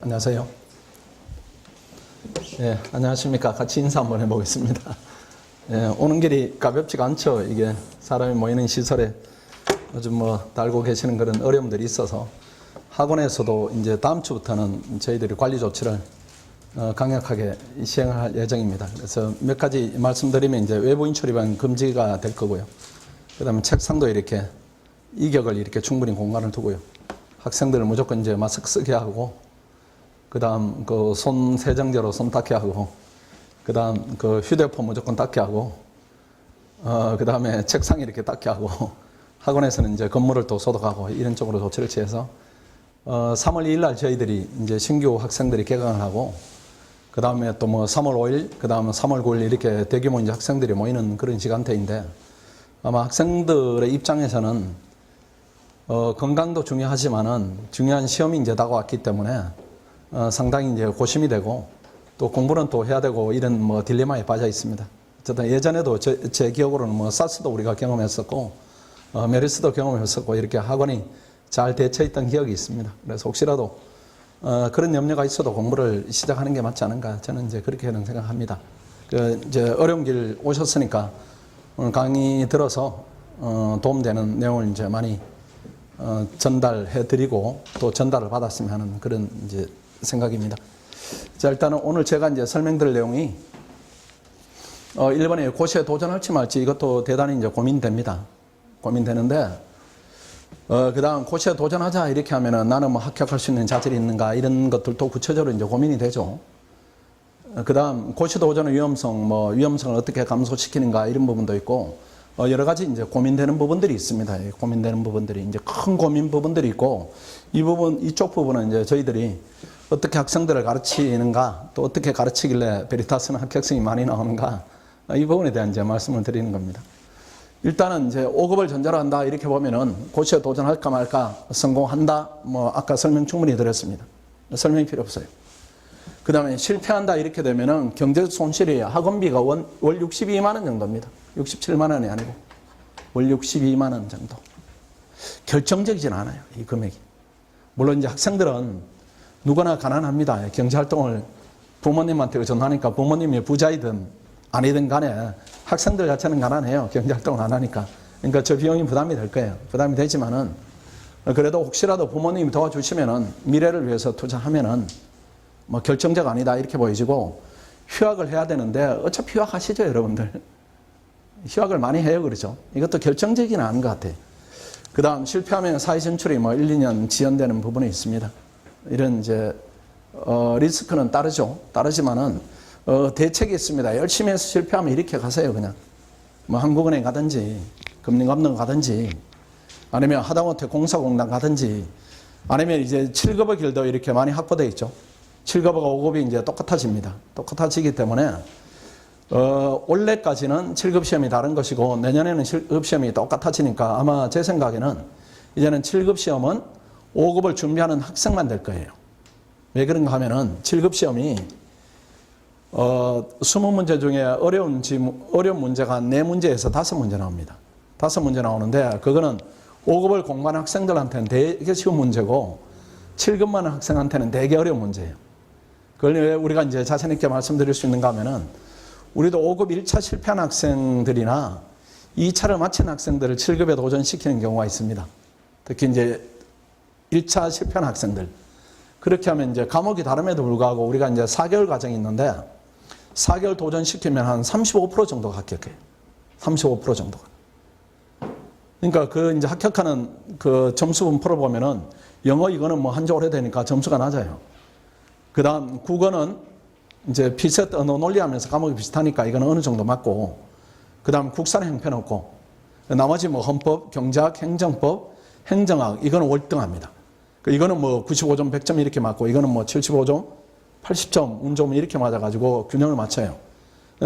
안녕하세요. 예, 안녕하십니까. 같이 인사 한번 해보겠습니다. 예, 오는 길이 가볍지가 않죠. 이게 사람이 모이는 시설에 요즘 달고 계시는 그런 어려움들이 있어서 학원에서도 이제 다음 주부터는 저희들이 관리 조치를 강력하게 시행할 예정입니다. 그래서 몇 가지 말씀드리면 이제 외부인 출입은 금지가 될 거고요. 그 다음에 책상도 이렇게 이격을 이렇게 충분히 공간을 두고요. 학생들을 무조건 이제 마스크 쓰게 하고, 그 다음 그 손 세정제로 손 닦게 하고, 그 다음 그 휴대폰 무조건 닦게 하고, 그 다음에 책상 이렇게 닦게 하고, 학원에서는 이제 건물을 또 소독하고 이런 쪽으로 조치를 취해서 3월 2일 날 저희들이 이제 신규 학생들이 개강을 하고, 그 다음에 또 3월 5일, 그 다음에 3월 9일 이렇게 대규모 이제 학생들이 모이는 그런 시간대인데, 아마 학생들의 입장에서는 건강도 중요하지만은 중요한 시험이 이제 다가왔기 때문에 상당히 이제 고심이 되고, 또 공부는 또 해야 되고 이런 딜레마에 빠져 있습니다. 어쨌든 예전에도 제 기억으로는 사스도 우리가 경험했었고, 메르스도 경험했었고, 이렇게 학원이 잘 대처했던 기억이 있습니다. 그래서 혹시라도 그런 염려가 있어도 공부를 시작하는 게 맞지 않은가, 저는 이제 그렇게는 생각합니다. 이제 어려운 길 오셨으니까 오늘 강의 들어서 도움되는 내용을 이제 많이 전달해 드리고 또 전달을 받았으면 하는 그런 이제 생각입니다. 자, 일단은 오늘 제가 이제 설명드릴 내용이 일본에 고시에 도전할지 말지 이것도 대단히 이제 고민됩니다. 고민되는데, 그 다음 고시에 도전하자 이렇게 하면은 나는 합격할 수 있는 자질이 있는가 이런 것들도 구체적으로 이제 고민이 되죠. 그 다음 고시 도전의 위험성, 위험성을 어떻게 감소시키는가 이런 부분도 있고, 여러 가지 이제 고민되는 부분들이 있습니다. 고민되는 부분들이 이제 큰 고민 부분들이 있고, 이쪽 부분은 이제 저희들이 어떻게 학생들을 가르치는가, 또 어떻게 가르치길래 베리타스는 합격성이 많이 나오는가, 이 부분에 대한 이제 말씀을 드리는 겁니다. 일단은 이제 5급을 전제로 한다 이렇게 보면은 고시에 도전할까 말까, 성공한다, 아까 설명 충분히 드렸습니다. 설명이 필요 없어요. 그 다음에 실패한다 이렇게 되면은 경제적 손실이 학원비가 월 62만 원 정도입니다. 67만 원이 아니고 월 62만 원 정도. 결정적이진 않아요, 이 금액이. 물론 이제 학생들은 누구나 가난합니다. 경제활동을 부모님한테 전하니까 부모님이 부자이든 아니든 간에 학생들 자체는 가난해요. 경제활동을 안 하니까. 그러니까 저 비용이 부담이 될 거예요. 부담이 되지만은 그래도 혹시라도 부모님이 도와주시면은 미래를 위해서 투자하면은 결정적 아니다 이렇게 보여지고, 휴학을 해야 되는데 어차피 휴학하시죠, 여러분들. 휴학을 많이 해요, 그렇죠? 이것도 결정적이진 않은 것 같아요. 그 다음 실패하면 사회 진출이 1, 2년 지연되는 부분이 있습니다. 이런 이제 리스크는 따르지만은 대책이 있습니다. 열심히 해서 실패하면 이렇게 가세요, 그냥. 한국은행 가든지 금융감독 가든지, 아니면 하다못해 공사공단 가든지, 아니면 이제 7급의 길도 이렇게 많이 확보되어 있죠. 7급과 5급이 이제 똑같아집니다. 똑같아지기 때문에 올해까지는 7급 시험이 다른 것이고 내년에는 7급 시험이 똑같아지니까 아마 제 생각에는 이제는 7급 시험은 5급을 준비하는 학생만 될 거예요. 왜 그런가 하면은 7급 시험이 20문제 중에 어려운 문제가 4문제에서 5문제 나옵니다. 5문제 나오는데 그거는 5급을 공부하는 학생들한테는 되게 쉬운 문제고 7급만 학생한테는 되게 어려운 문제예요. 그걸 왜 우리가 이제 자신 있게 말씀드릴 수 있는가 하면은, 우리도 5급 1차 실패한 학생들이나 2차를 마친 학생들을 7급에 도전시키는 경우가 있습니다. 특히 이제 1차 실패한 학생들. 그렇게 하면 이제 과목이 다름에도 불구하고 우리가 이제 4개월 과정이 있는데 4개월 도전시키면 한 35% 정도가 합격해요. 35% 정도가. 그러니까 그 이제 합격하는 그 점수 분포를 보면은 영어 이거는 한지 오래되니까 점수가 낮아요. 그 다음 국어는 이제 피셋 언어 논리하면서 과목이 비슷하니까 이거는 어느 정도 맞고, 그 다음 국사는 형편없고, 나머지 헌법, 경제학, 행정법, 행정학 이거는 월등합니다. 이거는 95점, 100점 이렇게 맞고, 이거는 75점, 80점, 운 좋으면 이렇게 맞아가지고 균형을 맞춰요.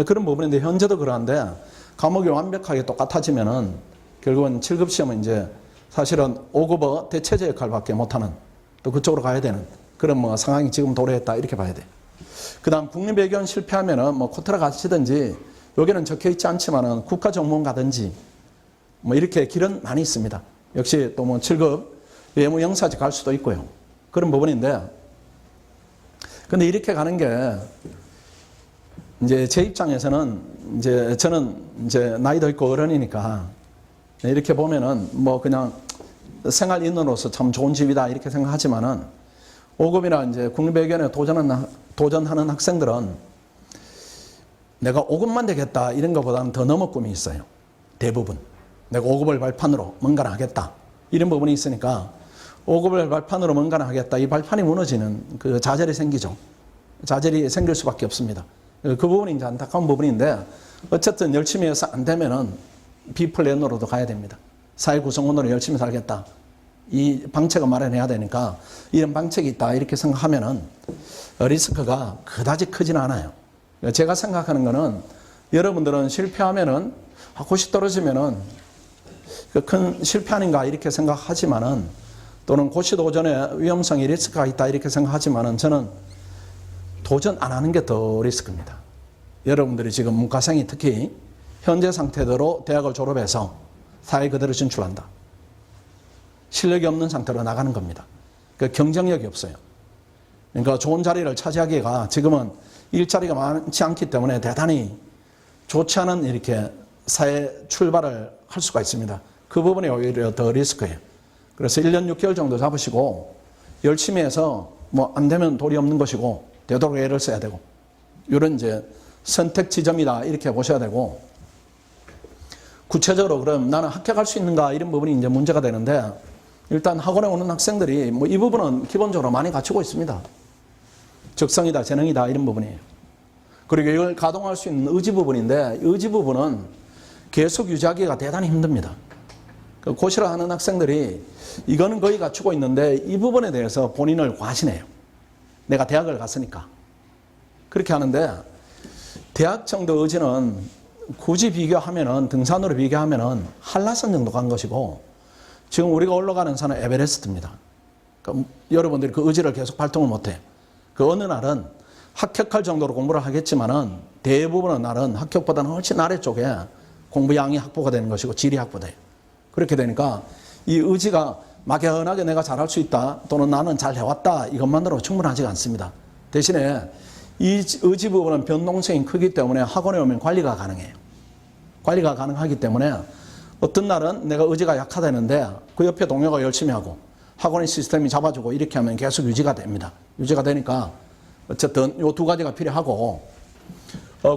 그런 부분인데 현재도 그러한데, 과목이 완벽하게 똑같아지면은 결국은 7급 시험은 이제 사실은 5급의 대체제 역할밖에 못하는, 또 그쪽으로 가야 되는 그런 상황이 지금 도래했다 이렇게 봐야 돼. 그 다음 국립외교원 실패하면은 코트라 가시든지, 여기는 적혀 있지 않지만은 국가정무원 가든지 이렇게 길은 많이 있습니다. 역시 또 7급 외무영사직 갈 수도 있고요. 그런 부분인데, 근데 이렇게 가는 게 이제 제 입장에서는 이제 저는 이제 나이도 있고 어른이니까 이렇게 보면은 뭐 그냥 생활인으로서 참 좋은 집이다 이렇게 생각하지만은 5급이나 이제 국립외교원에 도전하는 학생들은 내가 5급만 되겠다 이런 것보다는 더 넘어 꿈이 있어요. 대부분. 내가 5급을 발판으로 뭔가를 하겠다. 이런 부분이 있으니까 5급을 발판으로 뭔가를 하겠다. 이 발판이 무너지는 그 좌절이 생기죠. 좌절이 생길 수밖에 없습니다. 그 부분이 이제 안타까운 부분인데 어쨌든 열심히 해서 안 되면은 B플랜으로도 가야 됩니다. 사회 구성원으로 열심히 살겠다. 이 방책을 마련해야 되니까 이런 방책이 있다 이렇게 생각하면은 리스크가 그다지 크지는 않아요. 제가 생각하는 거는 여러분들은 실패하면은 고시 떨어지면은 큰 실패 아닌가 이렇게 생각하지만은 또는 고시 도전에 위험성이 리스크가 있다 이렇게 생각하지만은 저는 도전 안 하는 게 더 리스크입니다. 여러분들이 지금 문과생이 특히 현재 상태대로 대학을 졸업해서 사회 그대로 진출한다. 실력이 없는 상태로 나가는 겁니다. 그 경쟁력이 없어요. 그러니까 좋은 자리를 차지하기가 지금은 일자리가 많지 않기 때문에 대단히 좋지 않은 이렇게 사회 출발을 할 수가 있습니다. 그 부분이 오히려 더 리스크예요. 그래서 1년 6개월 정도 잡으시고 열심히 해서 뭐 안 되면 도리 없는 것이고 되도록 애를 써야 되고 이런 이제 선택 지점이다 이렇게 보셔야 되고 구체적으로 그럼 나는 합격할 수 있는가 이런 부분이 이제 문제가 되는데 일단 학원에 오는 학생들이 뭐 이 부분은 기본적으로 많이 갖추고 있습니다. 적성이다, 재능이다 이런 부분이에요. 그리고 이걸 가동할 수 있는 의지 부분인데 의지 부분은 계속 유지하기가 대단히 힘듭니다. 고시를 하는 학생들이 이거는 거의 갖추고 있는데 이 부분에 대해서 본인을 과신해요. 내가 대학을 갔으니까. 그렇게 하는데 대학 정도 의지는 굳이 비교하면은 등산으로 비교하면은 한라산 정도 간 것이고 지금 우리가 올라가는 산은 에베레스트입니다. 그러니까 여러분들이 그 의지를 계속 발동을 못해요. 그 어느 날은 합격할 정도로 공부를 하겠지만은 대부분의 날은 합격보다는 훨씬 아래쪽에 공부량이 확보가 되는 것이고 질이 확보돼요. 그렇게 되니까 이 의지가 막연하게 내가 잘할 수 있다 또는 나는 잘 해왔다 이것만으로 충분하지가 않습니다. 대신에 이 의지 부분은 변동성이 크기 때문에 학원에 오면 관리가 가능해요. 관리가 가능하기 때문에 어떤 날은 내가 의지가 약하다는데 그 옆에 동료가 열심히 하고 학원의 시스템이 잡아주고 이렇게 하면 계속 유지가 됩니다. 유지가 되니까 어쨌든 이 두 가지가 필요하고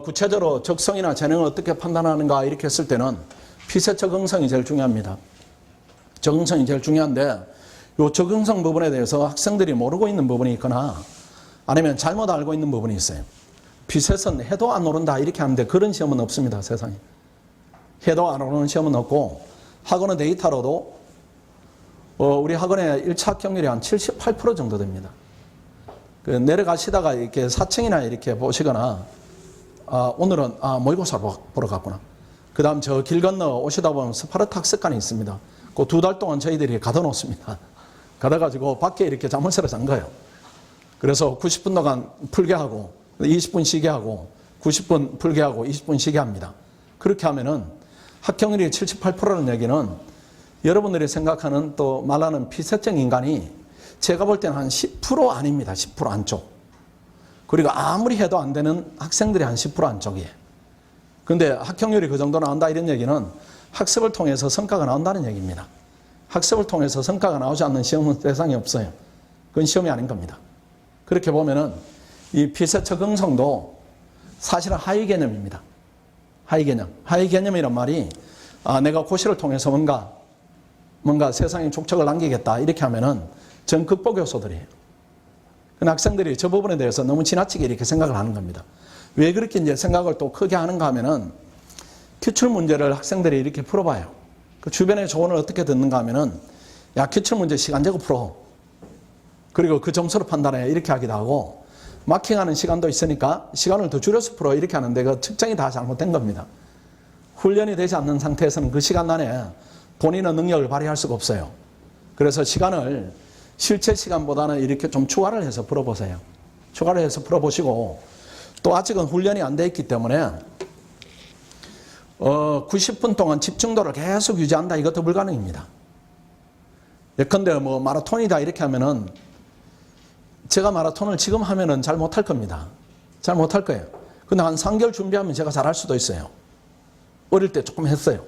구체적으로 적성이나 재능을 어떻게 판단하는가 이렇게 했을 때는 피세 적응성이 제일 중요합니다. 적응성이 제일 중요한데 이 적응성 부분에 대해서 학생들이 모르고 있는 부분이 있거나 아니면 잘못 알고 있는 부분이 있어요. 피셋은 해도 안 오른다 이렇게 하는데 그런 시험은 없습니다. 세상에. 해도 안 오르는 시험은 없고 학원의 데이터로도 우리 학원의 1차 합격률이 한 78% 정도 됩니다. 내려가시다가 이렇게 4층이나 이렇게 보시거나 오늘은 모의고사 보러 갔구나. 그 다음 저 길 건너 오시다 보면 스파르타 학습관이 있습니다. 그 2달 동안 저희들이 가둬놓습니다. 가둬가지고 밖에 이렇게 자물쇠를 잔 거예요. 그래서 90분 동안 풀게 하고 20분 쉬게 하고 90분 풀게 하고 20분 쉬게 합니다. 그렇게 하면은 합격률이 78%라는 얘기는 여러분들이 생각하는 또 말하는 피셋적 인간이 제가 볼 때는 한 10% 아닙니다. 10% 안쪽. 그리고 아무리 해도 안 되는 학생들이 한 10% 안쪽이에요. 근데 합격률이 그 정도 나온다 이런 얘기는 학습을 통해서 성과가 나온다는 얘기입니다. 학습을 통해서 성과가 나오지 않는 시험은 세상에 없어요. 그건 시험이 아닌 겁니다. 그렇게 보면은 이 피셋 적응성도 사실은 하위 개념입니다. 하위 개념. 하위 개념이란 말이 내가 고시를 통해서 뭔가 세상에 족적을 남기겠다 이렇게 하면은 전 극복 요소들이에요. 근데 학생들이 저 부분에 대해서 너무 지나치게 이렇게 생각을 하는 겁니다. 왜 그렇게 이제 생각을 또 크게 하는가 하면은 기출 문제를 학생들이 이렇게 풀어봐요. 그 주변의 조언을 어떻게 듣는가 하면은 야 기출 문제 시간 재고 풀어. 그리고 그 점수로 판단해 이렇게 하기도 하고 마킹하는 시간도 있으니까 시간을 더 줄여서 풀어 이렇게 하는데 그 측정이 다 잘못된 겁니다. 훈련이 되지 않는 상태에서는 그 시간 안에 본인의 능력을 발휘할 수가 없어요. 그래서 시간을 실제 시간보다는 이렇게 좀 추가를 해서 풀어보세요. 추가를 해서 풀어보시고 또 아직은 훈련이 안 돼 있기 때문에 90분 동안 집중도를 계속 유지한다 이것도 불가능입니다. 예컨대 뭐 마라톤이다 이렇게 하면은 제가 마라톤을 지금 하면은 잘 못할 겁니다. 잘 못할 거예요. 근데 한 3개월 준비하면 제가 잘할 수도 있어요. 어릴 때 조금 했어요.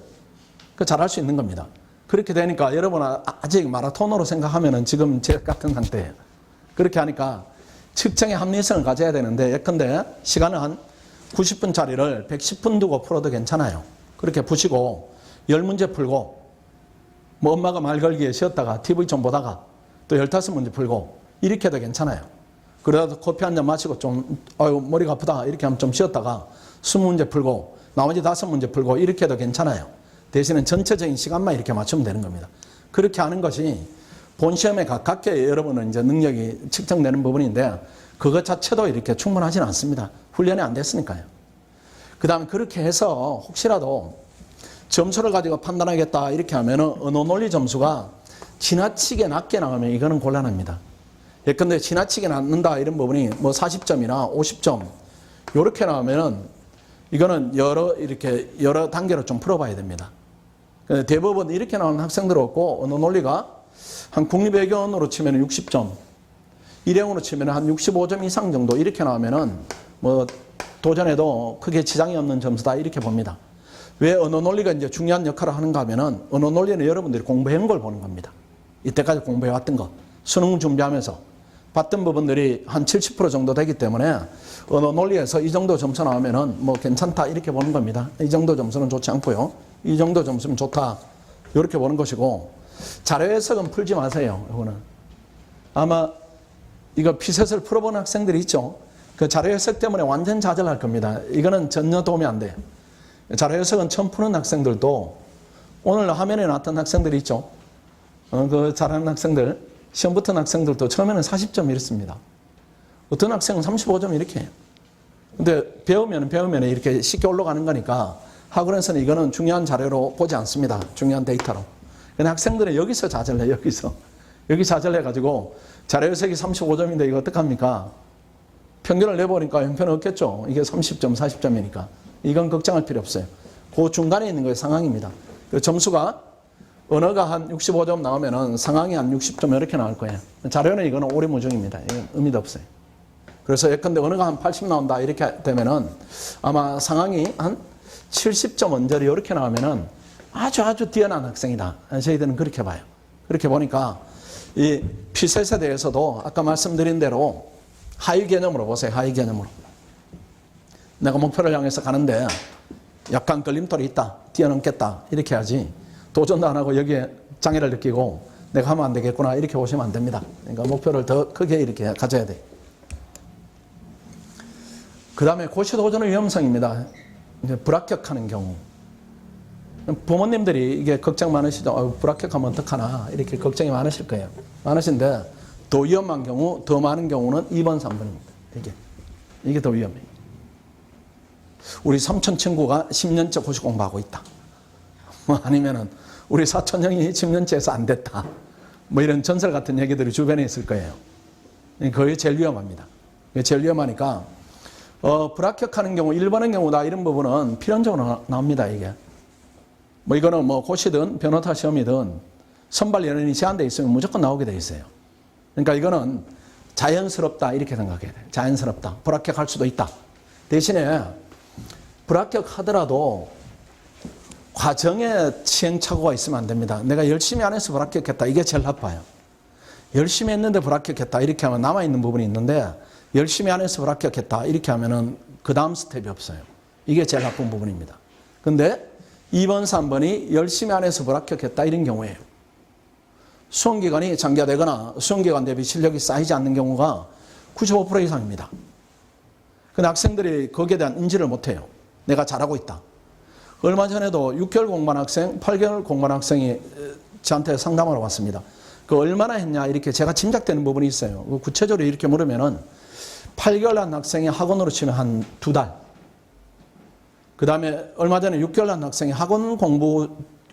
그 잘할 수 있는 겁니다. 그렇게 되니까 여러분 아직 마라톤으로 생각하면은 지금 제 같은 상태예요. 그렇게 하니까 측정의 합리성을 가져야 되는데 예컨대 시간을 한 90분짜리를 110분 두고 풀어도 괜찮아요. 그렇게 푸시고 10문제 풀고 뭐 엄마가 말 걸기에 쉬었다가 TV 좀 보다가 또 15문제 풀고 이렇게 해도 괜찮아요. 그러다 커피 한 잔 마시고 좀 아유 머리가 아프다 이렇게 하면 좀 쉬었다가 20문제 풀고 나머지 5문제 풀고 이렇게 해도 괜찮아요. 대신에 전체적인 시간만 이렇게 맞추면 되는 겁니다. 그렇게 하는 것이 본 시험에 가깝게 여러분은 이제 능력이 측정되는 부분인데 그것 자체도 이렇게 충분하지는 않습니다. 훈련이 안 됐으니까요. 그 다음에 그렇게 해서 혹시라도 점수를 가지고 판단하겠다 이렇게 하면은 언어 논리 점수가 지나치게 낮게 나가면 이거는 곤란합니다. 예컨대 지나치게 낮는다 이런 부분이 뭐 40점이나 50점 이렇게 나오면은 이거는 여러 단계로 좀 풀어봐야 됩니다. 대부분 이렇게 나오는 학생들 없고 언어 논리가 한 국립외교원으로 치면 60점, 일형으로 치면 한 65점 이상 정도 이렇게 나오면은 뭐 도전에도 크게 지장이 없는 점수다 이렇게 봅니다. 왜 언어 논리가 이제 중요한 역할을 하는가 하면은 언어 논리는 여러분들이 공부해온 걸 보는 겁니다. 이때까지 공부해왔던 거. 수능 준비하면서 봤던 부분들이 한 70% 정도 되기 때문에 언어 논리에서 이 정도 점수 나오면은 뭐 괜찮다 이렇게 보는 겁니다. 이 정도 점수는 좋지 않고요. 이 정도 점수는 좋다. 이렇게 보는 것이고 자료 해석은 풀지 마세요. 이거는 아마 이거 피셋을 풀어본 학생들이 있죠. 그 자료 해석 때문에 완전 좌절할 겁니다. 이거는 전혀 도움이 안 돼요. 자료 해석은 처음 푸는 학생들도 오늘 화면에 나왔던 학생들이 있죠. 그 잘하는 학생들, 시험 붙은 학생들도 처음에는 40점 이렇습니다. 어떤 학생은 35점 이렇게 해요. 근데 배우면 이렇게 쉽게 올라가는 거니까 학원에서는 이거는 중요한 자료로 보지 않습니다. 중요한 데이터로. 근데 학생들은 여기서 좌절해, 여기 좌절해가지고 자료 해석이 35점인데 이거 어떡합니까? 평균을 내보니까 형편은 없겠죠. 이게 30점, 40점이니까. 이건 걱정할 필요 없어요. 그 중간에 있는 거의 상황입니다. 그 점수가 언어가 한 65점 나오면은 상황이 한 60점 이렇게 나올 거예요. 자료는 이거는 오리무중입니다. 이건 의미도 없어요. 그래서 예컨대 언어가 한 80 나온다 이렇게 되면은 아마 상황이 한 70점 언저리 이렇게 나오면은 아주 뛰어난 학생이다. 저희들은 그렇게 봐요. 그렇게 보니까 이 피셋에 대해서도 아까 말씀드린 대로 하위 개념으로 보세요. 하위 개념으로. 내가 목표를 향해서 가는데 약간 걸림돌이 있다. 뛰어넘겠다. 이렇게 하지. 도전도 안 하고 여기에 장애를 느끼고 내가 하면 안 되겠구나. 이렇게 보시면 안 됩니다. 그러니까 목표를 더 크게 이렇게 가져야 돼. 그 다음에 고시 도전의 위험성입니다. 이제 불합격하는 경우. 부모님들이 이게 걱정 많으시죠. 불합격하면 어떡하나. 이렇게 걱정이 많으실 거예요. 많으신데 더 위험한 경우, 더 많은 경우는 2번, 3번입니다. 이게 더 위험해요. 우리 삼촌 친구가 10년째 고시 공부하고 있다. 뭐 아니면은 우리 사촌 형이 10년째 해서 안 됐다. 뭐 이런 전설 같은 얘기들이 주변에 있을 거예요. 그게 제일 위험합니다. 그게 제일 위험하니까 불합격하는 경우, 1번의 경우다 이런 부분은 필연적으로 나옵니다. 이게. 뭐 이거는 뭐 고시든 변호사 시험이든 선발 연원이 제한되어 있으면 무조건 나오게 돼 있어요. 그러니까 이거는 자연스럽다 이렇게 생각해야 돼요. 자연스럽다. 불합격할 수도 있다. 대신에 불합격하더라도 과정에 시행착오가 있으면 안 됩니다. 내가 열심히 안 해서 불합격했다. 이게 제일 나빠요. 열심히 했는데 불합격했다. 이렇게 하면 남아있는 부분이 있는데 열심히 안 해서 불합격했다. 이렇게 하면은 그 다음 스텝이 없어요. 이게 제일 나쁜 부분입니다. 근데 2번, 3번이 열심히 안 해서 불합격했다. 이런 경우에요. 수험기간이 장기화되거나 수험기간 대비 실력이 쌓이지 않는 경우가 95% 이상입니다. 근데 학생들이 거기에 대한 인지를 못해요. 내가 잘하고 있다. 얼마 전에도 6개월 공부한 학생, 8개월 공부한 학생이 저한테 상담하러 왔습니다. 그 얼마나 했냐 이렇게 제가 짐작되는 부분이 있어요. 구체적으로 이렇게 물으면은 8개월 한 학생이 학원으로 치면 한 2달. 그 다음에 얼마 전에 6개월 한 학생이 학원 공부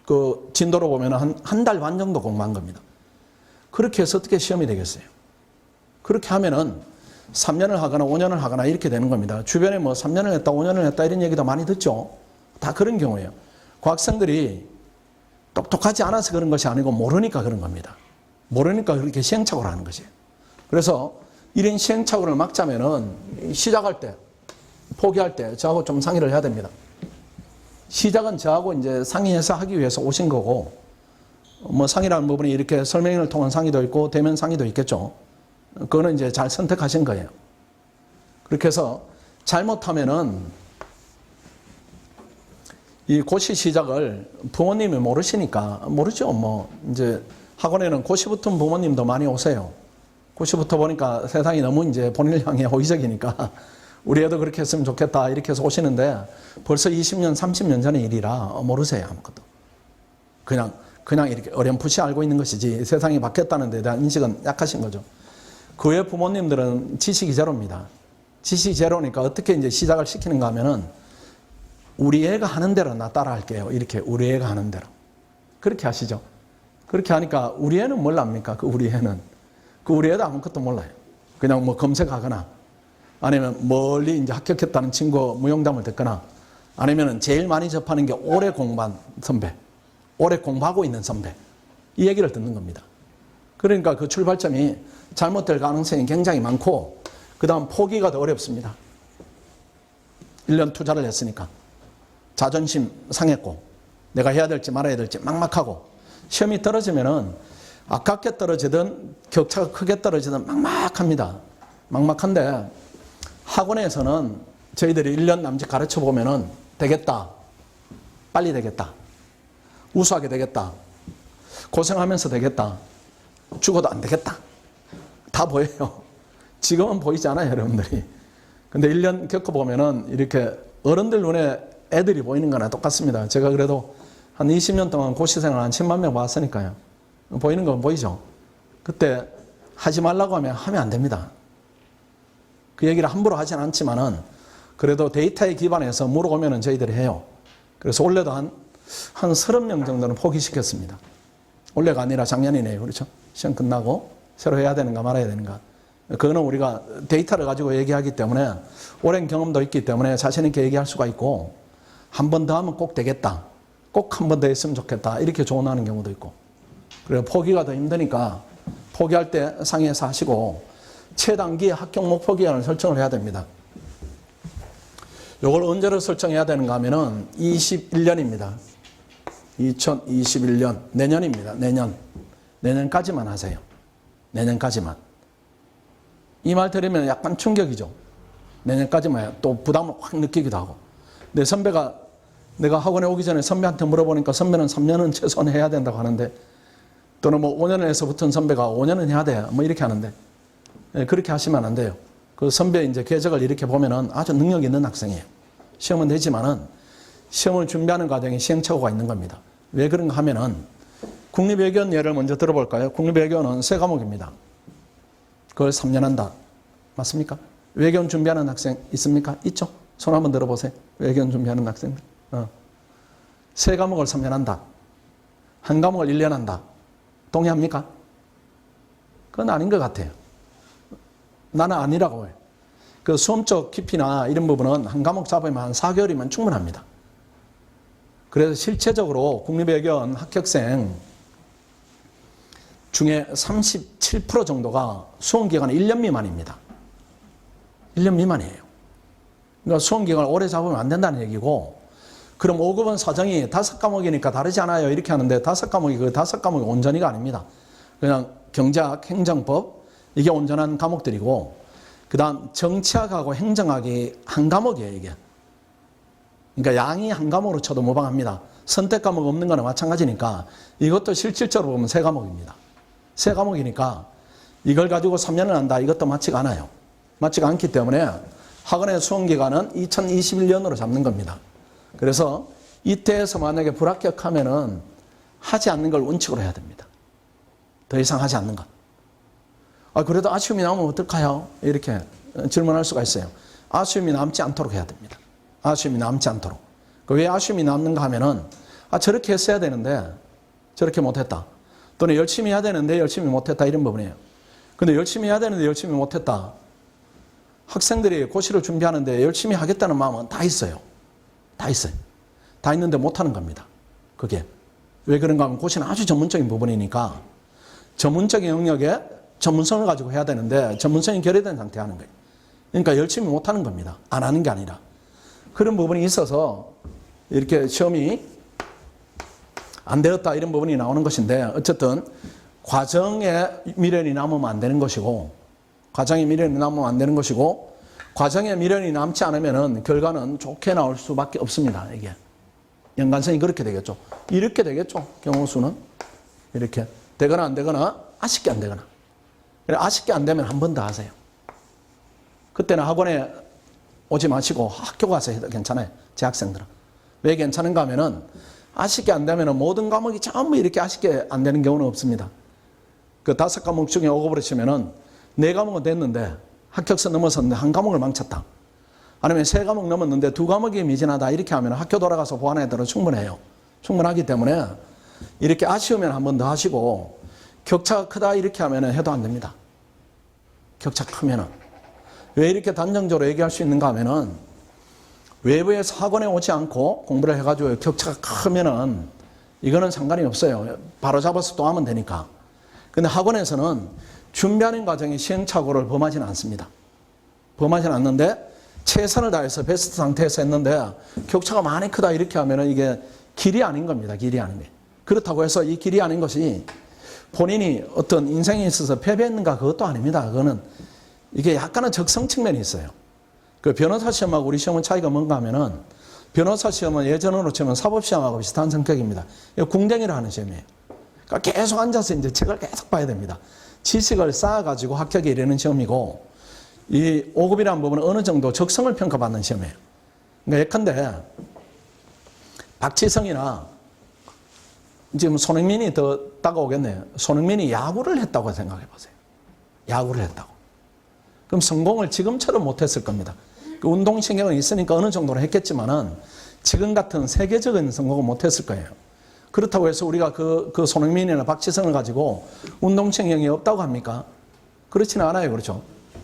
그 진도로 보면 한 달 반 정도 공부한 겁니다. 그렇게 해서 어떻게 시험이 되겠어요? 그렇게 하면은 3년을 하거나 5년을 하거나 이렇게 되는 겁니다. 주변에 뭐 3년을 했다, 5년을 했다 이런 얘기도 많이 듣죠. 다 그런 경우예요. 그 학생들이 똑똑하지 않아서 그런 것이 아니고 모르니까 그런 겁니다. 모르니까 그렇게 시행착오를 하는 것이에요. 그래서 이런 시행착오를 막자면은 시작할 때, 포기할 때 저하고 좀 상의를 해야 됩니다. 시작은 저하고 이제 상의해서 하기 위해서 오신 거고, 뭐 상의라는 부분이 이렇게 설명을 통한 상의도 있고 대면 상의도 있겠죠. 그거는 이제 잘 선택하신 거예요. 그렇게 해서 잘못하면은 이 고시 시작을 부모님이 모르시니까, 모르죠. 뭐 이제 학원에는 고시 붙은 부모님도 많이 오세요. 고시 붙어 보니까 세상이 너무 이제 본인을 향해 호의적이니까 우리 애도 그렇게 했으면 좋겠다 이렇게 해서 오시는데, 벌써 20년 30년 전의 일이라 모르세요. 아무것도. 그냥 이렇게 어렴풋이 알고 있는 것이지 세상이 바뀌었다는 데 대한 인식은 약하신 거죠. 그 외 부모님들은 지식이 제로입니다. 지식이 제로니까 어떻게 이제 시작을 시키는가 하면은, 우리 애가 하는 대로 나 따라 할게요. 이렇게 우리 애가 하는 대로. 그렇게 하시죠. 그렇게 하니까 우리 애는 뭘 압니까? 우리 애도 아무것도 몰라요. 그냥 뭐 검색하거나, 아니면 멀리 이제 합격했다는 친구 무용담을 듣거나, 아니면 제일 많이 접하는 게 오래 공부한 선배, 오래 공부하고 있는 선배, 이 얘기를 듣는 겁니다. 그러니까 그 출발점이 잘못될 가능성이 굉장히 많고, 그 다음 포기가 더 어렵습니다. 1년 투자를 했으니까 자존심 상했고, 내가 해야 될지 말아야 될지 막막하고, 시험이 떨어지면은 아깝게 떨어지든 격차가 크게 떨어지든 막막합니다. 막막한데, 학원에서는 저희들이 1년 남짓 가르쳐 보면은 되겠다, 빨리 되겠다, 우수하게 되겠다, 고생하면서 되겠다, 죽어도 안 되겠다, 다 보여요. 지금은 보이지 않아요, 여러분들이. 근데 1년 겪어보면은 이렇게 어른들 눈에 애들이 보이는 거나 똑같습니다. 제가 그래도 한 20년 동안 고시생을 한 10만 명 봤으니까요. 보이는 건 보이죠. 그때 하지 말라고 하면 안 됩니다. 그 얘기를 함부로 하진 않지만은, 그래도 데이터에 기반해서 물어보면은 저희들이 해요. 그래서 올해도 한 30명 정도는 포기시켰습니다. 올해가 아니라 작년이네요. 그렇죠? 시험 끝나고 새로 해야 되는가 말아야 되는가. 그거는 우리가 데이터를 가지고 얘기하기 때문에, 오랜 경험도 있기 때문에 자신 있게 얘기할 수가 있고, 한 번 더 하면 꼭 되겠다, 꼭 한 번 더 했으면 좋겠다, 이렇게 조언하는 경우도 있고. 그래서 포기가 더 힘드니까 포기할 때 상의해서 하시고, 최단기 합격 목표 기간을 설정을 해야 됩니다. 이걸 언제로 설정해야 되는가 하면은 21년입니다. 2021년, 내년입니다. 내년까지만 하세요. 내년까지만. 이 말 들으면 약간 충격이죠. 내년까지만. 또 부담을 확 느끼기도 하고. 내 선배가, 내가 학원에 오기 전에 선배한테 물어보니까 선배는 3년은 최소한 해야 된다고 하는데, 또는 뭐 5년을 해서 붙은 선배가 5년은 해야 돼, 뭐 이렇게 하는데, 그렇게 하시면 안 돼요. 그 선배 이제 궤적을 이렇게 보면은 아주 능력 있는 학생이에요. 시험은 되지만은 시험을 준비하는 과정에 시행착오가 있는 겁니다. 왜 그런가 하면은, 국립외교원 예를 먼저 들어볼까요? 국립외교원은 3과목입니다. 그걸 3년 한다. 맞습니까? 외교원 준비하는 학생 있습니까? 있죠? 손 한번 들어보세요. 외교원 준비하는 학생들. 3과목을 3년 한다. 한 과목을 1년 한다. 동의합니까? 그건 아닌 것 같아요. 나는 아니라고 해요. 그 수험적 깊이나 이런 부분은 한 과목 잡으면 한 4개월이면 충분합니다. 그래서 실제적으로 국립외교원 합격생 중에 37% 정도가 수험기간이 1년 미만입니다. 1년 미만이에요. 그러니까 수험기간을 오래 잡으면 안 된다는 얘기고, 그럼 5급은 사정이 5과목이니까 다르지 않아요, 이렇게 하는데, 5과목이 그 5과목이 온전히가 아닙니다. 그냥 경제학, 행정법, 이게 온전한 과목들이고, 그 다음 정치학하고 행정학이 한 과목이에요, 이게. 그러니까 양이 한 과목으로 쳐도 무방합니다. 선택 과목 없는 거나 마찬가지니까 이것도 실질적으로 보면 3과목입니다. 3과목이니까 이걸 가지고 3년을 한다, 이것도 맞지가 않아요. 맞지가 않기 때문에 학원의 수험기간은 2021년으로 잡는 겁니다. 그래서 이때에서 만약에 불합격하면은 하지 않는 걸 원칙으로 해야 됩니다. 더 이상 하지 않는 것. 그래도 아쉬움이 남으면 어떨까요? 이렇게 질문할 수가 있어요. 아쉬움이 남지 않도록 해야 됩니다. 아쉬움이 남지 않도록. 왜 아쉬움이 남는가 하면은, 저렇게 했어야 되는데 저렇게 못했다. 또는 열심히 해야 되는데 열심히 못했다, 이런 부분이에요. 근데 열심히 해야 되는데 열심히 못했다. 학생들이 고시를 준비하는데 열심히 하겠다는 마음은 다 있어요. 다 있어요. 다 있는데 못하는 겁니다. 그게. 왜 그런가 하면 고시는 아주 전문적인 부분이니까 전문적인 영역에 전문성을 가지고 해야 되는데 전문성이 결여된 상태 하는 거예요. 그러니까 열심히 못하는 겁니다. 안 하는 게 아니라. 그런 부분이 있어서 이렇게 시험이 안 되었다 이런 부분이 나오는 것인데 어쨌든 과정에 미련이 남으면 안 되는 것이고 과정에 미련이 남으면 안 되는 것이고 과정에 미련이 남지 않으면 결과는 좋게 나올 수밖에 없습니다. 이게 연관성이 그렇게 되겠죠. 이렇게 되겠죠. 경우수는 이렇게 되거나 안 되거나 아쉽게 안 되거나 아쉽게 안 되면 한 번 더 하세요. 그때는 학원에 오지 마시고 학교 가서 해도 괜찮아요. 제 학생들은. 왜 괜찮은가 하면은 아쉽게 안 되면은 모든 과목이 전부 이렇게 아쉽게 안 되는 경우는 없습니다. 그 5과목 중에 오고 버리시면은 4과목은 됐는데 합격선 넘어섰는데 한 과목을 망쳤다. 아니면 3과목 넘었는데 2과목이 미진하다 이렇게 하면 학교 돌아가서 보완해도 충분해요. 충분하기 때문에 이렇게 아쉬우면 한 번 더 하시고 격차가 크다 이렇게 하면 해도 안 됩니다. 격차 크면은. 왜 이렇게 단정적으로 얘기할 수 있는가 하면은 외부에서 학원에 오지 않고 공부를 해가지고 격차가 크면은 이거는 상관이 없어요. 바로 잡아서 또 하면 되니까. 근데 학원에서는 준비하는 과정에 시행착오를 범하지는 않습니다. 범하지는 않는데 최선을 다해서 베스트 상태에서 했는데 격차가 많이 크다 이렇게 하면은 이게 길이 아닌 겁니다. 길이 아닌 게. 그렇다고 해서 이 길이 아닌 것이 본인이 어떤 인생에 있어서 패배했는가 그것도 아닙니다. 그거는 이게 약간은 적성 측면이 있어요. 그 변호사 시험하고 우리 시험은 차이가 뭔가 하면은 변호사 시험은 예전으로 치면 사법시험하고 비슷한 성격입니다. 이거 궁뎅이를 하는 시험이에요. 그러니까 계속 앉아서 이제 책을 계속 봐야 됩니다. 지식을 쌓아가지고 합격에 이르는 시험이고 이 5급이라는 부분은 어느 정도 적성을 평가받는 시험이에요. 그러니까 예컨대 박지성이나 지금 손흥민이 더 다가오겠네요. 손흥민이 야구를 했다고 생각해 보세요. 야구를 했다고. 그럼 성공을 지금처럼 못했을 겁니다. 그 운동신경은 있으니까 어느 정도는 했겠지만은 지금 같은 세계적인 성공은 못했을 거예요. 그렇다고 해서 우리가 그 손흥민이나 박지성을 가지고 운동신경이 없다고 합니까? 그렇지는 않아요. 그렇죠?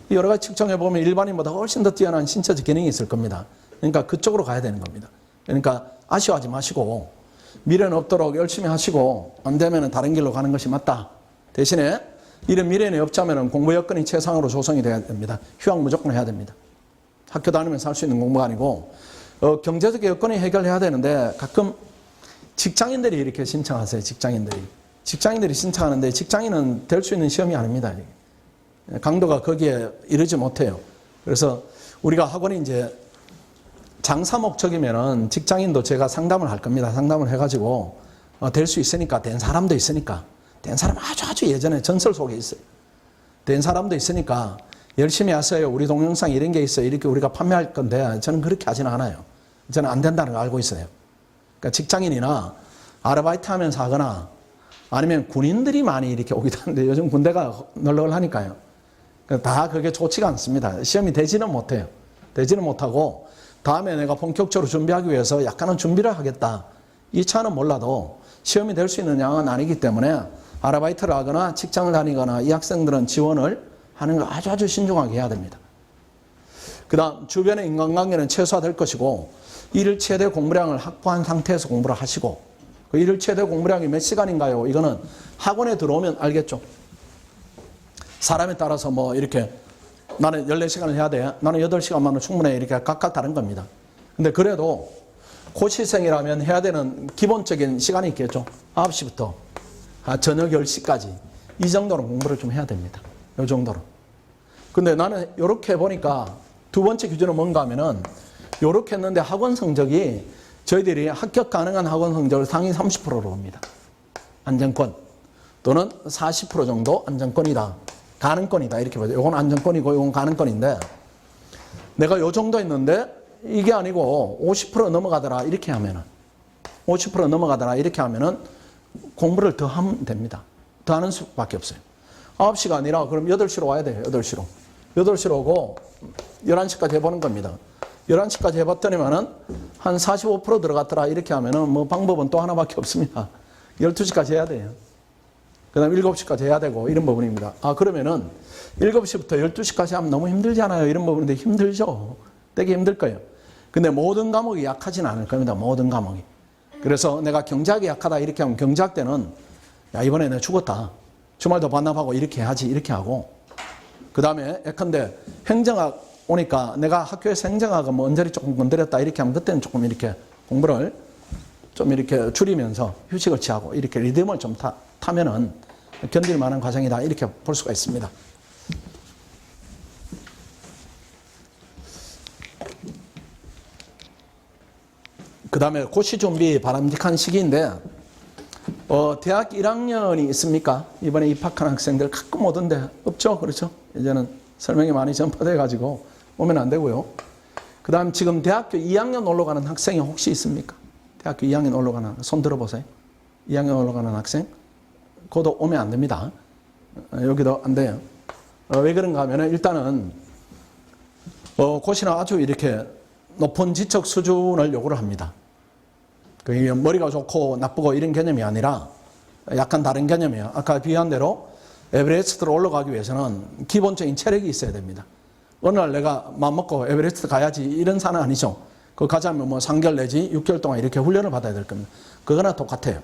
여러 가지 측정해보면 일반인보다 훨씬 더 뛰어난 신체적 기능이 있을 겁니다. 그러니까 그쪽으로 가야 되는 겁니다. 그러니까 아쉬워하지 마시고 미련 없도록 열심히 하시고 안 되면 다른 길로 가는 것이 맞다. 대신에 이런 미련이 없자면 공부 여건이 최상으로 조성이 돼야 됩니다. 휴학 무조건 해야 됩니다. 학교 다니면서 할 수 있는 공부가 아니고 경제적 여건이 해결해야 되는데 가끔 직장인들이 이렇게 신청하세요. 직장인들이 신청하는데 직장인은 될 수 있는 시험이 아닙니다. 강도가 거기에 이르지 못해요. 그래서 우리가 학원이 이제 장사 목적이면은 직장인도 제가 상담을 할 겁니다. 상담을 해가지고 될 수 있으니까 된 사람도 있으니까 된 사람 아주 예전에 전설 속에 있어요. 된 사람도 있으니까 열심히 하세요. 우리 동영상 이런 게 있어요. 이렇게 우리가 판매할 건데 저는 그렇게 하지는 않아요. 저는 안 된다는 걸 알고 있어요. 그러니까 직장인이나 아르바이트 하면서 하거나 아니면 군인들이 많이 이렇게 오기도 하는데 요즘 군대가 널널하니까요. 다 그게 좋지가 않습니다. 시험이 되지는 못해요. 되지는 못하고 다음에 내가 본격적으로 준비하기 위해서 약간은 준비를 하겠다. 이 차는 몰라도 시험이 될 수 있는 양은 아니기 때문에 아르바이트를 하거나 직장을 다니거나 이 학생들은 지원을 하는 걸 아주 신중하게 해야 됩니다. 그 다음 주변의 인간관계는 최소화될 것이고 일일 최대 공부량을 확보한 상태에서 공부를 하시고 그 일일 최대 공부량이 몇 시간인가요? 이거는 학원에 들어오면 알겠죠. 사람에 따라서 뭐 이렇게 나는 14시간을 해야 돼. 나는 8시간만은 충분해. 이렇게 각각 다른 겁니다. 근데 그래도 고시생이라면 해야 되는 기본적인 시간이 있겠죠. 9시부터 저녁 10시까지. 이 정도로 공부를 좀 해야 됩니다. 이 정도로. 근데 나는 이렇게 해보니까 두 번째 기준은 뭔가 하면은 이렇게 했는데 학원 성적이 저희들이 합격 가능한 학원 성적을 상위 30%로 봅니다. 안정권. 또는 40% 정도 안정권이다. 가능권이다. 이렇게 보죠. 이건 안정권이고 이건 가능권인데 내가 요 정도 했는데 이게 아니고 50% 넘어가더라. 이렇게 하면은 50% 넘어가더라. 이렇게 하면은 공부를 더 하면 됩니다. 더 하는 수밖에 없어요. 9시가 아니라 그럼 8시로 와야 돼요. 8시로. 8시로 오고 11시까지 해보는 겁니다. 11시까지 해봤더니만은 한 45% 들어갔더라. 이렇게 하면은 뭐 방법은 또 하나밖에 없습니다. 12시까지 해야 돼요. 그 다음 7시까지 해야 되고 이런 부분입니다. 그러면은 7시부터 12시까지 하면 너무 힘들잖아요. 이런 부분인데 힘들죠. 되게 힘들 거예요. 근데 모든 과목이 약하진 않을 겁니다. 모든 과목이. 그래서 내가 경제학이 약하다 이렇게 하면 경제학 때는 야 이번에 내가 죽었다. 주말도 반납하고 이렇게 해야지 이렇게 하고 그 다음에 예컨대 행정학 오니까 내가 학교에서 행정학은 뭐 언저리 조금 건드렸다 이렇게 하면 그때는 조금 이렇게 공부를 좀 이렇게 줄이면서 휴식을 취하고 이렇게 리듬을 좀 타면은 견딜 만한 과정이다 이렇게 볼 수가 있습니다. 그 다음에 고시 준비 바람직한 시기인데 대학 1학년이 있습니까? 이번에 입학한 학생들 가끔 오던데 없죠? 그렇죠? 이제는 설명이 많이 전파돼 가지고 오면 안 되고요. 그 다음 지금 대학교 2학년 올라가는 학생이 혹시 있습니까? 대학교 2학년 올라가는 손 들어보세요. 2학년 올라가는 학생 그것도 오면 안 됩니다. 여기도 안 돼요. 왜 그런가 하면 일단은 고시는 아주 이렇게 높은 지적 수준을 요구를 합니다. 그게 머리가 좋고 나쁘고 이런 개념이 아니라 약간 다른 개념이에요. 아까 비유한 대로 에베레스트로 올라가기 위해서는 기본적인 체력이 있어야 됩니다. 어느 날 내가 마음먹고 에베레스트 가야지 이런 사는 아니죠. 그 가자면 뭐 3개월 내지 6개월 동안 이렇게 훈련을 받아야 될 겁니다. 그거나 똑같아요.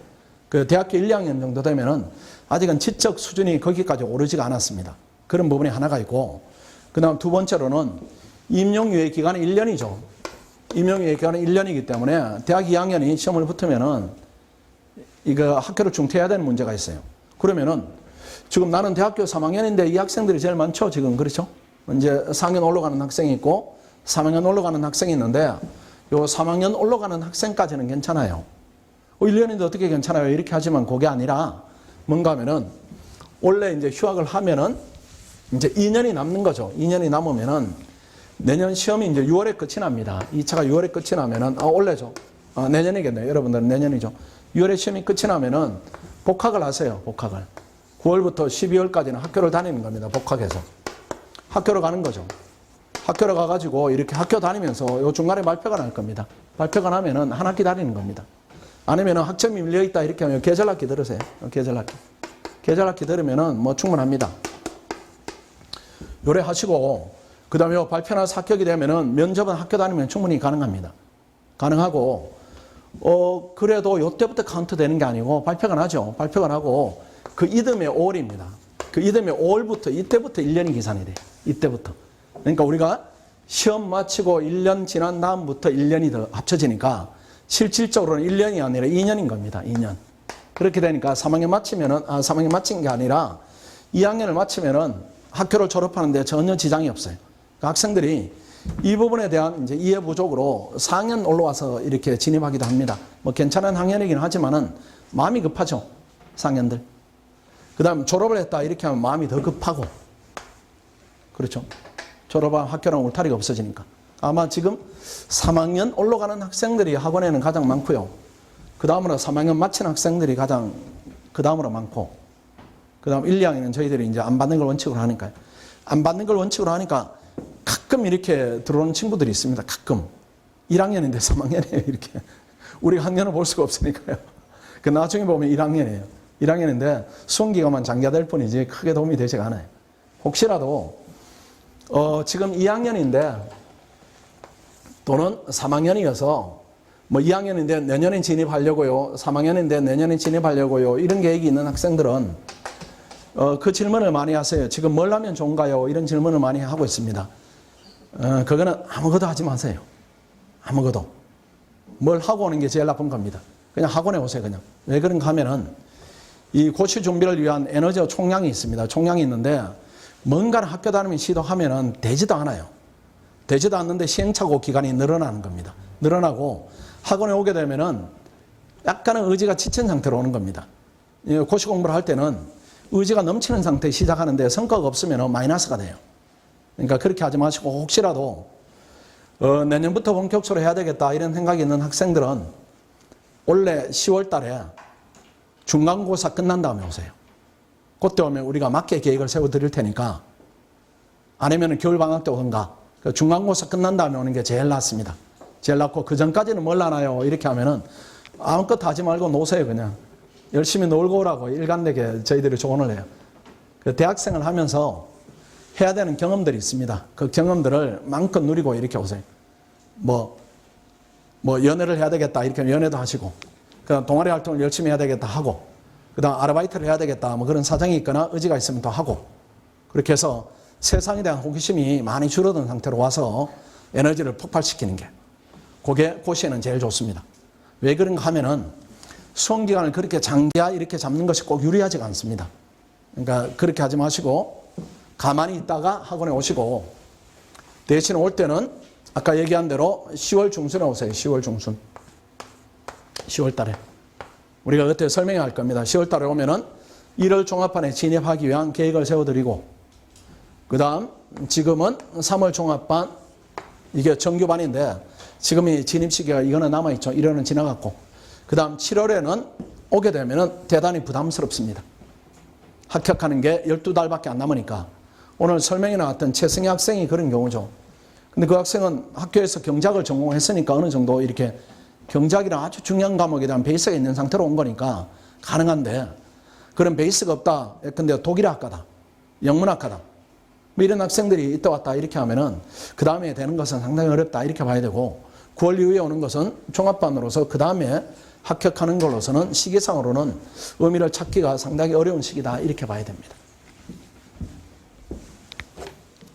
그 대학교 1, 2학년 정도 되면은 아직은 지적 수준이 거기까지 오르지가 않았습니다. 그런 부분이 하나가 있고 그 다음 두 번째로는 임용유예 기간이 1년이죠. 임용유예 기간은 1년이기 때문에 대학 2학년이 시험을 붙으면은 이거 학교를 중퇴해야 되는 문제가 있어요. 그러면은 지금 나는 대학교 3학년인데 이 학생들이 제일 많죠. 지금 그렇죠. 이제 4학년 올라가는 학생이 있고 3학년 올라가는 학생이 있는데 요 3학년 올라가는 학생까지는 괜찮아요. 1년인데 어떻게 괜찮아요? 이렇게 하지만 그게 아니라 뭔가 하면은 원래 이제 휴학을 하면은 이제 2년이 남는 거죠. 2년이 남으면은 내년 시험이 이제 6월에 끝이 납니다. 2차가 6월에 끝이 나면은 원래죠. 내년이겠네요. 여러분들은 내년이죠. 6월에 시험이 끝이 나면은 복학을 하세요. 복학을. 9월부터 12월까지는 학교를 다니는 겁니다. 복학해서. 학교로 가는 거죠. 학교로 가가지고 이렇게 학교 다니면서 요 중간에 발표가 날 겁니다. 발표가 나면은 한 학기 다니는 겁니다. 아니면은 학점이 밀려있다 이렇게 하면 계절학기 들으세요. 계절학기. 계절학기 들으면은 뭐 충분합니다. 요래 하시고 그 다음에 발표나 합격이 되면은 면접은 학교 다니면 충분히 가능합니다. 가능하고 그래도 요때부터 카운트 되는 게 아니고 발표가 나죠. 발표가 나고 그 이듬해 5월입니다. 그 이듬해 5월부터 이때부터 1년이 계산이 돼요. 이때부터. 그러니까 우리가 시험 마치고 1년 지난 다음부터 1년이 더 합쳐지니까 실질적으로는 1년이 아니라 2년인 겁니다. 2년. 그렇게 되니까 3학년 마치면은 3학년 마친 게 아니라 2학년을 마치면은 학교를 졸업하는데 전혀 지장이 없어요. 그러니까 학생들이 이 부분에 대한 이제 이해 부족으로 4학년 올라와서 이렇게 진입하기도 합니다. 뭐 괜찮은 학년이긴 하지만은 마음이 급하죠. 4학년들. 그 다음 졸업을 했다 이렇게 하면 마음이 더 급하고 그렇죠. 졸업한 학교랑 울타리가 없어지니까. 아마 지금 3학년 올라가는 학생들이 학원에는 가장 많고요. 그 다음으로 3학년 마친 학생들이 가장 그 다음으로 많고 그 다음 1, 2학년은 저희들이 이제 안 받는 걸 원칙으로 하니까요. 안 받는 걸 원칙으로 하니까 가끔 이렇게 들어오는 친구들이 있습니다. 가끔. 1학년인데 3학년이에요. 이렇게. 우리가 학년을 볼 수가 없으니까요. 그 나중에 보면 1학년이에요. 1학년인데 수험기간만 장기화될 뿐이지 크게 도움이 되지가 않아요. 혹시라도 지금 2학년인데 또는 3학년이어서 뭐 2학년인데 내년에 진입하려고요. 3학년인데 내년에 진입하려고요. 이런 계획이 있는 학생들은 그 질문을 많이 하세요. 지금 뭘 하면 좋은가요? 이런 질문을 많이 하고 있습니다. 그거는 아무것도 하지 마세요. 아무것도. 뭘 하고 오는 게 제일 나쁜 겁니다. 그냥 학원에 오세요. 그냥. 왜 그런가 하면은 이 고시 준비를 위한 에너지 총량이 있습니다. 총량이 있는데 뭔가를 학교 다니면 시도하면은 되지도 않아요. 되지도 않는데 시행착오 기간이 늘어나는 겁니다. 늘어나고 학원에 오게 되면은 약간은 의지가 지친 상태로 오는 겁니다. 고시 공부를 할 때는 의지가 넘치는 상태에 시작하는데 성과가 없으면 마이너스가 돼요. 그러니까 그렇게 하지 마시고 혹시라도 내년부터 본격적으로 해야 되겠다 이런 생각이 있는 학생들은 올해 10월 달에 중간고사 끝난 다음에 오세요. 그때 오면 우리가 맞게 계획을 세워드릴 테니까 아니면 겨울방학 때 오든가 중간고사 끝난 다음에 오는 게 제일 낫습니다. 제일 낫고 그 전까지는 뭘 하나요? 이렇게 하면은 아무것도 하지 말고 노세요. 그냥 열심히 놀고 오라고 일관되게 저희들이 조언을 해요. 그 대학생을 하면서 해야 되는 경험들이 있습니다. 그 경험들을 마음껏 누리고 이렇게 오세요. 뭐 연애를 해야 되겠다 이렇게 연애도 하시고, 그 동아리 활동을 열심히 해야 되겠다 하고, 그다음 아르바이트를 해야 되겠다 뭐 그런 사정이 있거나 의지가 있으면 더 하고, 그렇게 해서 세상에 대한 호기심이 많이 줄어든 상태로 와서 에너지를 폭발시키는 게, 그게 고시에는 제일 좋습니다. 왜 그런가 하면은 수험기간을 그렇게 장기화 이렇게 잡는 것이 꼭 유리하지가 않습니다. 그러니까 그렇게 하지 마시고 가만히 있다가 학원에 오시고, 대신 올 때는 아까 얘기한 대로 10월 중순에 오세요. 10월 중순. 10월 달에. 우리가 그때 설명할 겁니다. 10월 달에 오면은 1월 종합반에 진입하기 위한 계획을 세워드리고, 그 다음 지금은 3월 종합반, 이게 정규반인데 지금이 진입 시기가 이거는 남아있죠. 1월은 지나갔고, 그 다음 7월에는 오게 되면은 대단히 부담스럽습니다. 합격하는 게 12달밖에 안 남으니까. 오늘 설명에 나왔던 최승희 학생이 그런 경우죠. 근데 그 학생은 학교에서 경작을 전공했으니까 어느 정도 이렇게 경작이랑 아주 중요한 과목에 대한 베이스가 있는 상태로 온 거니까 가능한데, 그런 베이스가 없다. 근데 독일학과다, 영문학과다, 뭐 이런 학생들이 이따 왔다 이렇게 하면은 그 다음에 되는 것은 상당히 어렵다 이렇게 봐야 되고, 9월 이후에 오는 것은 종합반으로서 그 다음에 합격하는 걸로서는 시기상으로는 의미를 찾기가 상당히 어려운 시기다 이렇게 봐야 됩니다.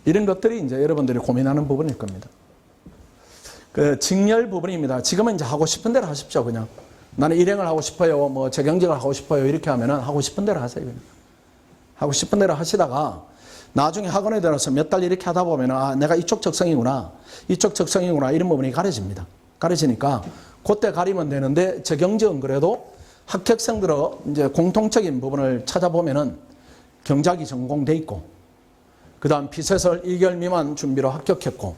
이런 것들이 이제 여러분들이 고민하는 부분일 겁니다. 그 직렬 부분입니다. 지금은 이제 하고 싶은 대로 하십시오. 그냥 나는 일행을 하고 싶어요, 뭐 재경직을 하고 싶어요 이렇게 하면은 하고 싶은 대로 하세요. 그냥 하고 싶은 대로 하시다가 나중에 학원에 들어서 몇 달 이렇게 하다 보면은 아, 내가 이쪽 적성이구나, 이쪽 적성이구나, 이런 부분이 가려집니다. 가려지니까 그때 가리면 되는데, 재경직은 그래도 합격생들의 이제 공통적인 부분을 찾아보면은 경작이 전공돼 있고, 그 다음 피세설 2개월 미만 준비로 합격했고,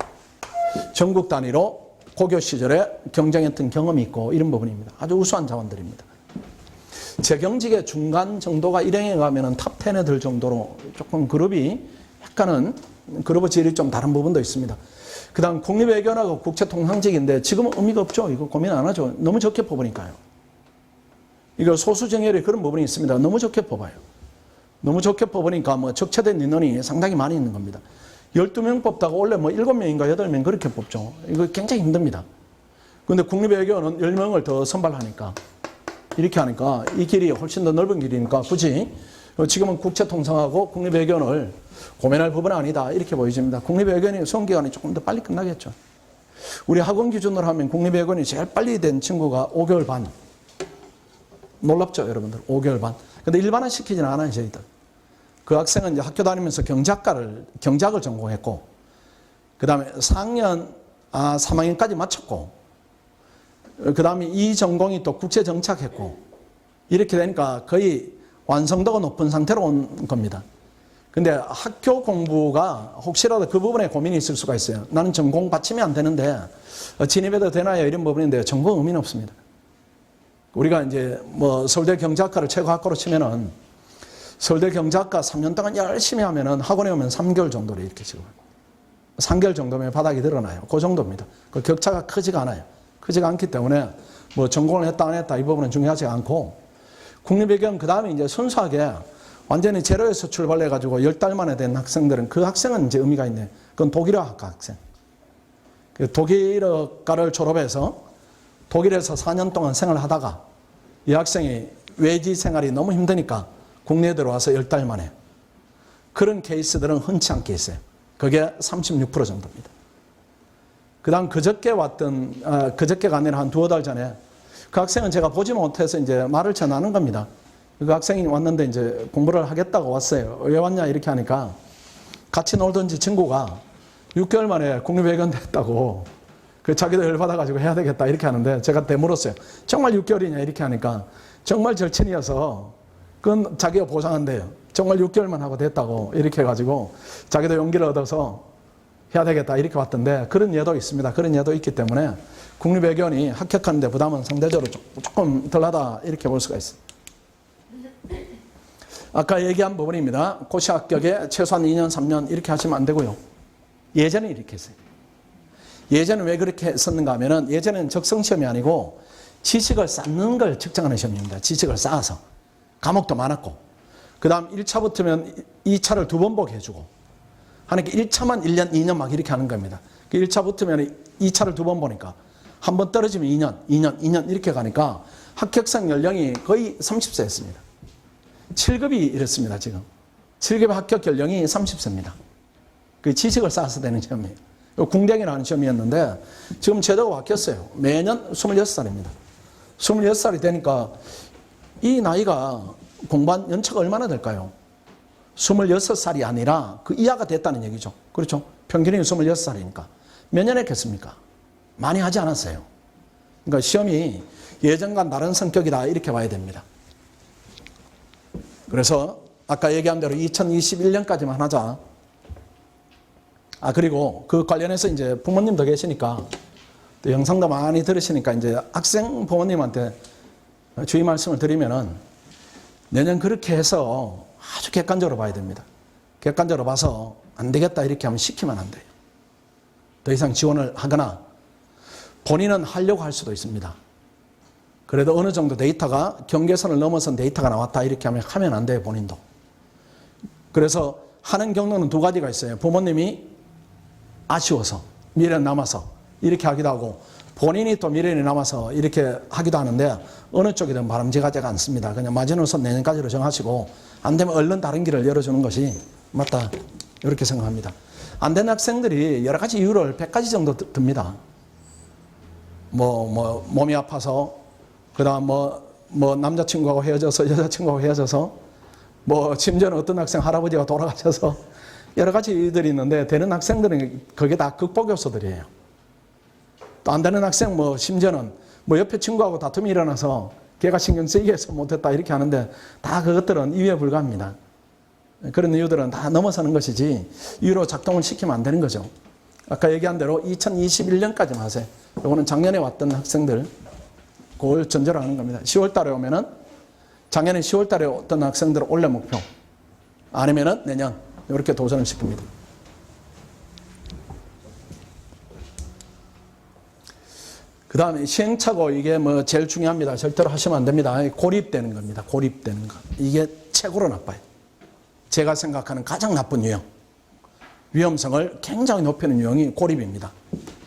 전국 단위로 고교 시절에 경쟁했던 경험이 있고, 이런 부분입니다. 아주 우수한 자원들입니다. 재경직의 중간 정도가 일행에 가면은 탑 10에 들 정도로 조금 그룹이 약간은 그룹의 질이 좀 다른 부분도 있습니다. 그 다음 국립외교원하고 국제통상직인데 지금은 의미가 없죠. 이거 고민 안 하죠. 너무 적게 뽑으니까요. 이거 소수정예의 그런 부분이 있습니다. 너무 적게 뽑아요. 너무 적게 뽑으니까 뭐 적체된 인원이 상당히 많이 있는 겁니다. 12명 뽑다가 원래 뭐 7명인가 8명 그렇게 뽑죠. 이거 굉장히 힘듭니다. 그런데 국립외교원은 10명을 더 선발하니까, 이렇게 하니까 이 길이 훨씬 더 넓은 길이니까 굳이 지금은 국제통상하고 국립외교원을 고민할 부분은 아니다 이렇게 보여집니다. 국립외교원이 수험기간이 조금 더 빨리 끝나겠죠. 우리 학원 기준으로 하면 국립외교원이 제일 빨리 된 친구가 5개월 반. 놀랍죠 여러분들? 5개월 반. 근데 일반화 시키지는 않아요 저희들. 그 학생은 이제 학교 다니면서 경작을 전공했고, 그 다음에 3학년까지 마쳤고, 그 다음에 이 전공이 또 국제정착했고, 이렇게 되니까 거의 완성도가 높은 상태로 온 겁니다. 근데 학교 공부가 혹시라도 그 부분에 고민이 있을 수가 있어요. 나는 전공 받침이 안 되는데 진입해도 되나요? 이런 부분인데 전공 의미는 없습니다. 우리가 이제 뭐 서울대 경제학과를 최고학과로 치면은 서울대 경제학과 3년 동안 열심히 하면은 학원에 오면 3개월 정도로 이렇게 지금 3개월 정도면 바닥이 드러나요. 그 정도입니다. 그 격차가 크지가 않아요. 크지가 않기 때문에 뭐 전공을 했다 안 했다 이 부분은 중요하지 않고, 국립외교원 그 다음에 이제 순수하게 완전히 제로에서 출발해 가지고 10달 만에 된 학생들은 그 학생은 이제 의미가 있네요. 그건 독일어학과 학생. 독일어과를 졸업해서 독일에서 4년 동안 생활하다가 이 학생이 외지 생활이 너무 힘드니까 국내에 들어와서 10달 만에, 그런 케이스들은 흔치 않게 있어요. 그게 36% 정도입니다. 그 다음 그저께가 아니라 한 2-5달 전에 그 학생은 제가 보지 못해서 이제 말을 전하는 겁니다. 그 학생이 왔는데 이제 공부를 하겠다고 왔어요. 왜 왔냐 이렇게 하니까 같이 놀던 친구가 6개월 만에 국립외교원 됐다고, 그 자기도 열받아가지고 해야 되겠다 이렇게 하는데 제가 되물었어요. 정말 6개월이냐 이렇게 하니까 정말 절친이어서 그건 자기가 보상한대요. 정말 6개월만 하고 됐다고 이렇게 해가지고 자기도 용기를 얻어서 해야 되겠다 이렇게 왔던데, 그런 예도 있습니다. 그런 예도 있기 때문에 국립외교원이 합격하는데 부담은 상대적으로 조금 덜하다 이렇게 볼 수가 있습니다. 아까 얘기한 부분입니다. 고시 합격에 최소한 2년, 3년 이렇게 하시면 안 되고요. 예전에 이렇게 했어요. 예전에 왜 그렇게 했었는가 하면은 예전에는 적성시험이 아니고 지식을 쌓는 걸 측정하는 시험입니다. 지식을 쌓아서. 과목도 많았고. 그 다음 1차 붙으면 2차를 2번 보게 해주고. 하니까 1차만 1년, 2년 막 이렇게 하는 겁니다. 1차 붙으면 2차를 2번 보니까 한 번 떨어지면 2년 이렇게 가니까 합격생 연령이 거의 30세였습니다. 7급이 이렇습니다, 지금. 7급 합격 연령이 30세입니다. 그 지식을 쌓아서 되는 시험이에요. 궁뎅이라는 시험이었는데 지금 제도가 바뀌었어요. 매년 26살입니다. 26살이 되니까 이 나이가 공부한 연차가 얼마나 될까요? 26살이 아니라 그 이하가 됐다는 얘기죠. 그렇죠? 평균이 26살이니까. 몇 년 했겠습니까? 많이 하지 않았어요. 그러니까 시험이 예전과 다른 성격이다 이렇게 봐야 됩니다. 그래서 아까 얘기한 대로 2021년까지만 하자. 그리고 그 관련해서 이제 부모님도 계시니까 또 영상도 많이 들으시니까 이제 학생 부모님한테 주의 말씀을 드리면은 내년 그렇게 해서 아주 객관적으로 봐야 됩니다. 객관적으로 봐서 안 되겠다 이렇게 하면 시키면 안 돼요. 더 이상 지원을 하거나 본인은 하려고 할 수도 있습니다. 그래도 어느 정도 데이터가 경계선을 넘어선 데이터가 나왔다 이렇게 하면 안 돼요, 본인도. 그래서 하는 경로는 두 가지가 있어요. 부모님이 아쉬워서 미래는 남아서 이렇게 하기도 하고 본인이 또 미래는 남아서 이렇게 하기도 하는데 어느 쪽이든 바람직하지가 않습니다. 그냥 마지노선 내년까지로 정하시고 안 되면 얼른 다른 길을 열어주는 것이 맞다 이렇게 생각합니다. 안 된 학생들이 여러 가지 이유를 100가지 정도 듭니다. 몸이 아파서 그다음 남자친구하고 헤어져서 여자친구하고 헤어져서 심지어는 어떤 학생 할아버지가 돌아가셔서 여러 가지 일들이 있는데 되는 학생들은 그게 다 극복 요소들이에요. 또 안 되는 학생 심지어는 옆에 친구하고 다툼이 일어나서 걔가 신경 쓰이게 해서 못했다 이렇게 하는데 다 그것들은 이유에 불과합니다. 그런 이유들은 다 넘어서는 것이지 이유로 작동을 시키면 안 되는 거죠. 아까 얘기한 대로 2021년까지만 하세요. 이거는 작년에 왔던 학생들 그걸 전제로 하는 겁니다. 10월 달에 오면은 작년에 10월 달에 어떤 학생들은 올해 목표 아니면은 내년 이렇게 도전을 시킵니다. 그 다음에 시행착오 이게 제일 중요합니다. 절대로 하시면 안 됩니다. 고립되는 겁니다. 고립되는 거. 이게 최고로 나빠요. 제가 생각하는 가장 나쁜 유형. 위험성을 굉장히 높이는 유형이 고립입니다.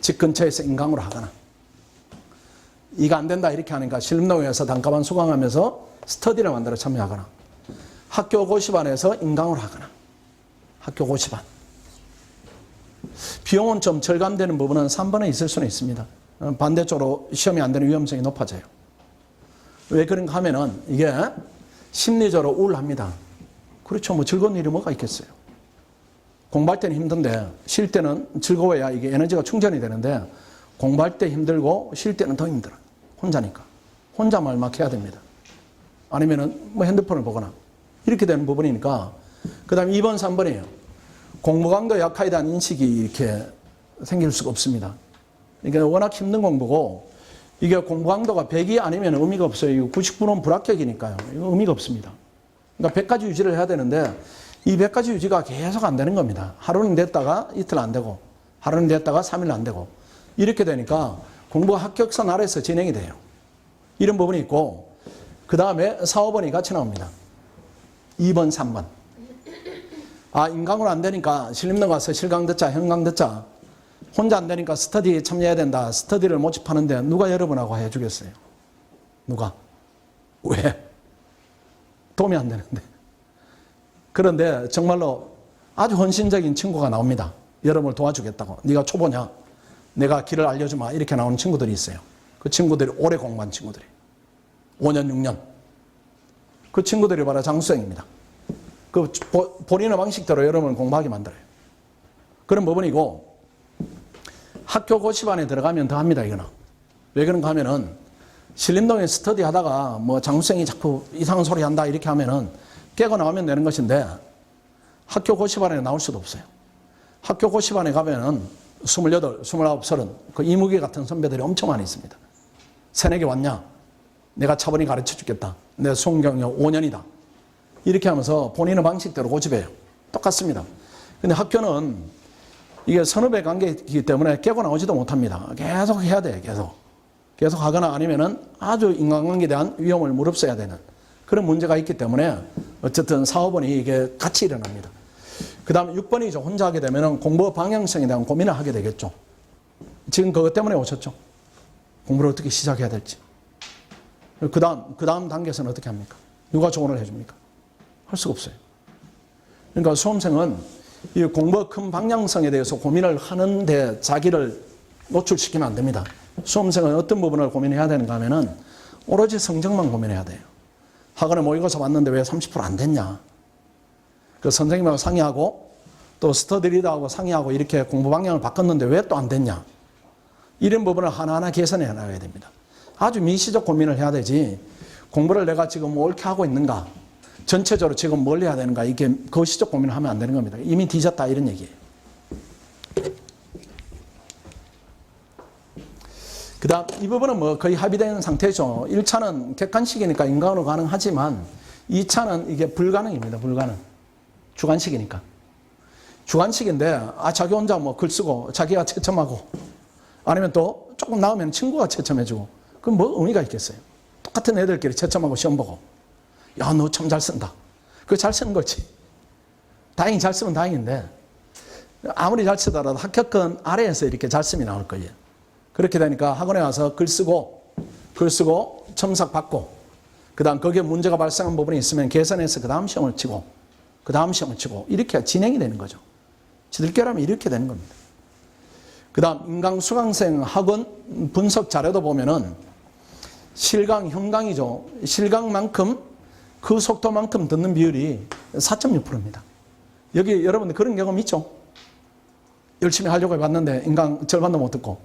집 근처에서 인강으로 하거나 이거 안 된다 이렇게 하니까 신림동에서 단가반 수강하면서 스터디를 만들어 참여하거나 학교 고시반에서 인강을 하거나 학교 고시반 비용은 좀 절감되는 부분은 3번에 있을 수는 있습니다. 반대쪽으로 시험이 안 되는 위험성이 높아져요. 왜 그런가 하면은 이게 심리적으로 우울합니다. 그렇죠. 즐거운 일이 뭐가 있겠어요. 공부할 때는 힘든데 쉴 때는 즐거워야 이게 에너지가 충전이 되는데 공부할 때 힘들고 쉴 때는 더 힘들어요. 혼자니까. 혼자만 막 해야 됩니다. 아니면은 핸드폰을 보거나 이렇게 되는 부분이니까 그 다음에 2번, 3번이에요. 공부 강도 약화에 대한 인식이 이렇게 생길 수가 없습니다. 그러니까 워낙 힘든 공부고 이게 공부 강도가 100이 아니면 의미가 없어요. 99는 불합격이니까요. 이거 의미가 없습니다. 그러니까 100까지 유지를 해야 되는데 이 100까지 유지가 계속 안 되는 겁니다. 하루는 됐다가 이틀 안 되고 하루는 됐다가 3일 안 되고 이렇게 되니까 공부가 합격선 아래에서 진행이 돼요. 이런 부분이 있고 그 다음에 4, 5번이 같이 나옵니다. 2번, 3번. 인강으로 안 되니까 신림동 가서 실강 듣자, 현강 듣자. 혼자 안 되니까 스터디에 참여해야 된다. 스터디를 모집하는데 누가 여러분하고 해주겠어요? 누가? 왜? 도움이 안 되는데. 그런데 정말로 아주 헌신적인 친구가 나옵니다. 여러분을 도와주겠다고. 네가 초보냐? 내가 길을 알려주마. 이렇게 나오는 친구들이 있어요. 그 친구들이 오래 공부한 친구들이. 5년, 6년. 그 친구들이 바로 장수생입니다. 그 본인의 방식대로 여러분을 공부하게 만들어요. 그런 부분이고 학교 고시반에 들어가면 더 합니다. 이거는. 왜 그런가 하면은 신림동에 스터디 하다가 장수생이 자꾸 이상한 소리 한다 이렇게 하면은 깨고 나오면 되는 것인데 학교 고시반에 나올 수도 없어요. 학교 고시반에 가면은 28, 29, 30 그 이무기 같은 선배들이 엄청 많이 있습니다. 새내기 왔냐? 내가 차분히 가르쳐 주겠다. 내 수험 경력 5년이다. 이렇게 하면서 본인의 방식대로 고집해요. 똑같습니다. 근데 학교는 이게 선후배 관계이기 때문에 깨고 나오지도 못합니다. 계속 해야 돼요. 계속 하거나 아니면은 아주 인간관계에 대한 위험을 무릅써야 되는 그런 문제가 있기 때문에 어쨌든 4, 5번이 이게 같이 일어납니다. 그 다음에 6번이죠. 혼자 하게 되면은 공부 방향성에 대한 고민을 하게 되겠죠. 지금 그것 때문에 오셨죠. 공부를 어떻게 시작해야 될지. 그 다음 단계에서는 어떻게 합니까? 누가 조언을 해줍니까? 할 수가 없어요. 그러니까 수험생은 이 공부의 큰 방향성에 대해서 고민을 하는데 자기를 노출시키면 안 됩니다. 수험생은 어떤 부분을 고민해야 되는가 하면은 오로지 성적만 고민해야 돼요. 학원에 모의고사 봤는데 왜 30% 안 됐냐. 그 선생님하고 상의하고 또 스터디 리더하고 상의하고 이렇게 공부 방향을 바꿨는데 왜 또 안 됐냐. 이런 부분을 하나하나 개선해 나가야 됩니다. 아주 미시적 고민을 해야 되지 공부를 내가 지금 옳게 하고 있는가 전체적으로 지금 뭘 해야 되는가 이게 거시적 고민을 하면 안 되는 겁니다. 이미 뒤졌다 이런 얘기예요. 그 다음 이 부분은 뭐 거의 합의된 상태죠. 1차는 객관식이니까 인간으로 가능하지만 2차는 이게 불가능입니다. 불가능. 주관식이니까. 주관식인데 자기 혼자 뭐 글 쓰고 자기가 채점하고 아니면 또 조금 나오면 친구가 채점해주고 그럼 뭐 의미가 있겠어요. 똑같은 애들끼리 채점하고 시험 보고 야 너 참 잘 쓴다. 그거 잘 쓰는 거지. 다행히 잘 쓰면 다행인데 아무리 잘 쓰더라도 합격권 아래에서 이렇게 잘 쓰면 나올 거예요. 그렇게 되니까 학원에 와서 글 쓰고 첨삭 받고 그 다음 거기에 문제가 발생한 부분이 있으면 개선해서 그 다음 시험을 치고 그 다음 시험을 치고 이렇게 진행이 되는 거죠. 지들끼리라면 이렇게 되는 겁니다. 그 다음 인강 수강생 학원 분석 자료도 보면은 실강, 현강이죠. 실강만큼 그 속도만큼 듣는 비율이 4.6%입니다. 여기 여러분들 그런 경험 있죠? 열심히 하려고 해봤는데 인강 절반도 못 듣고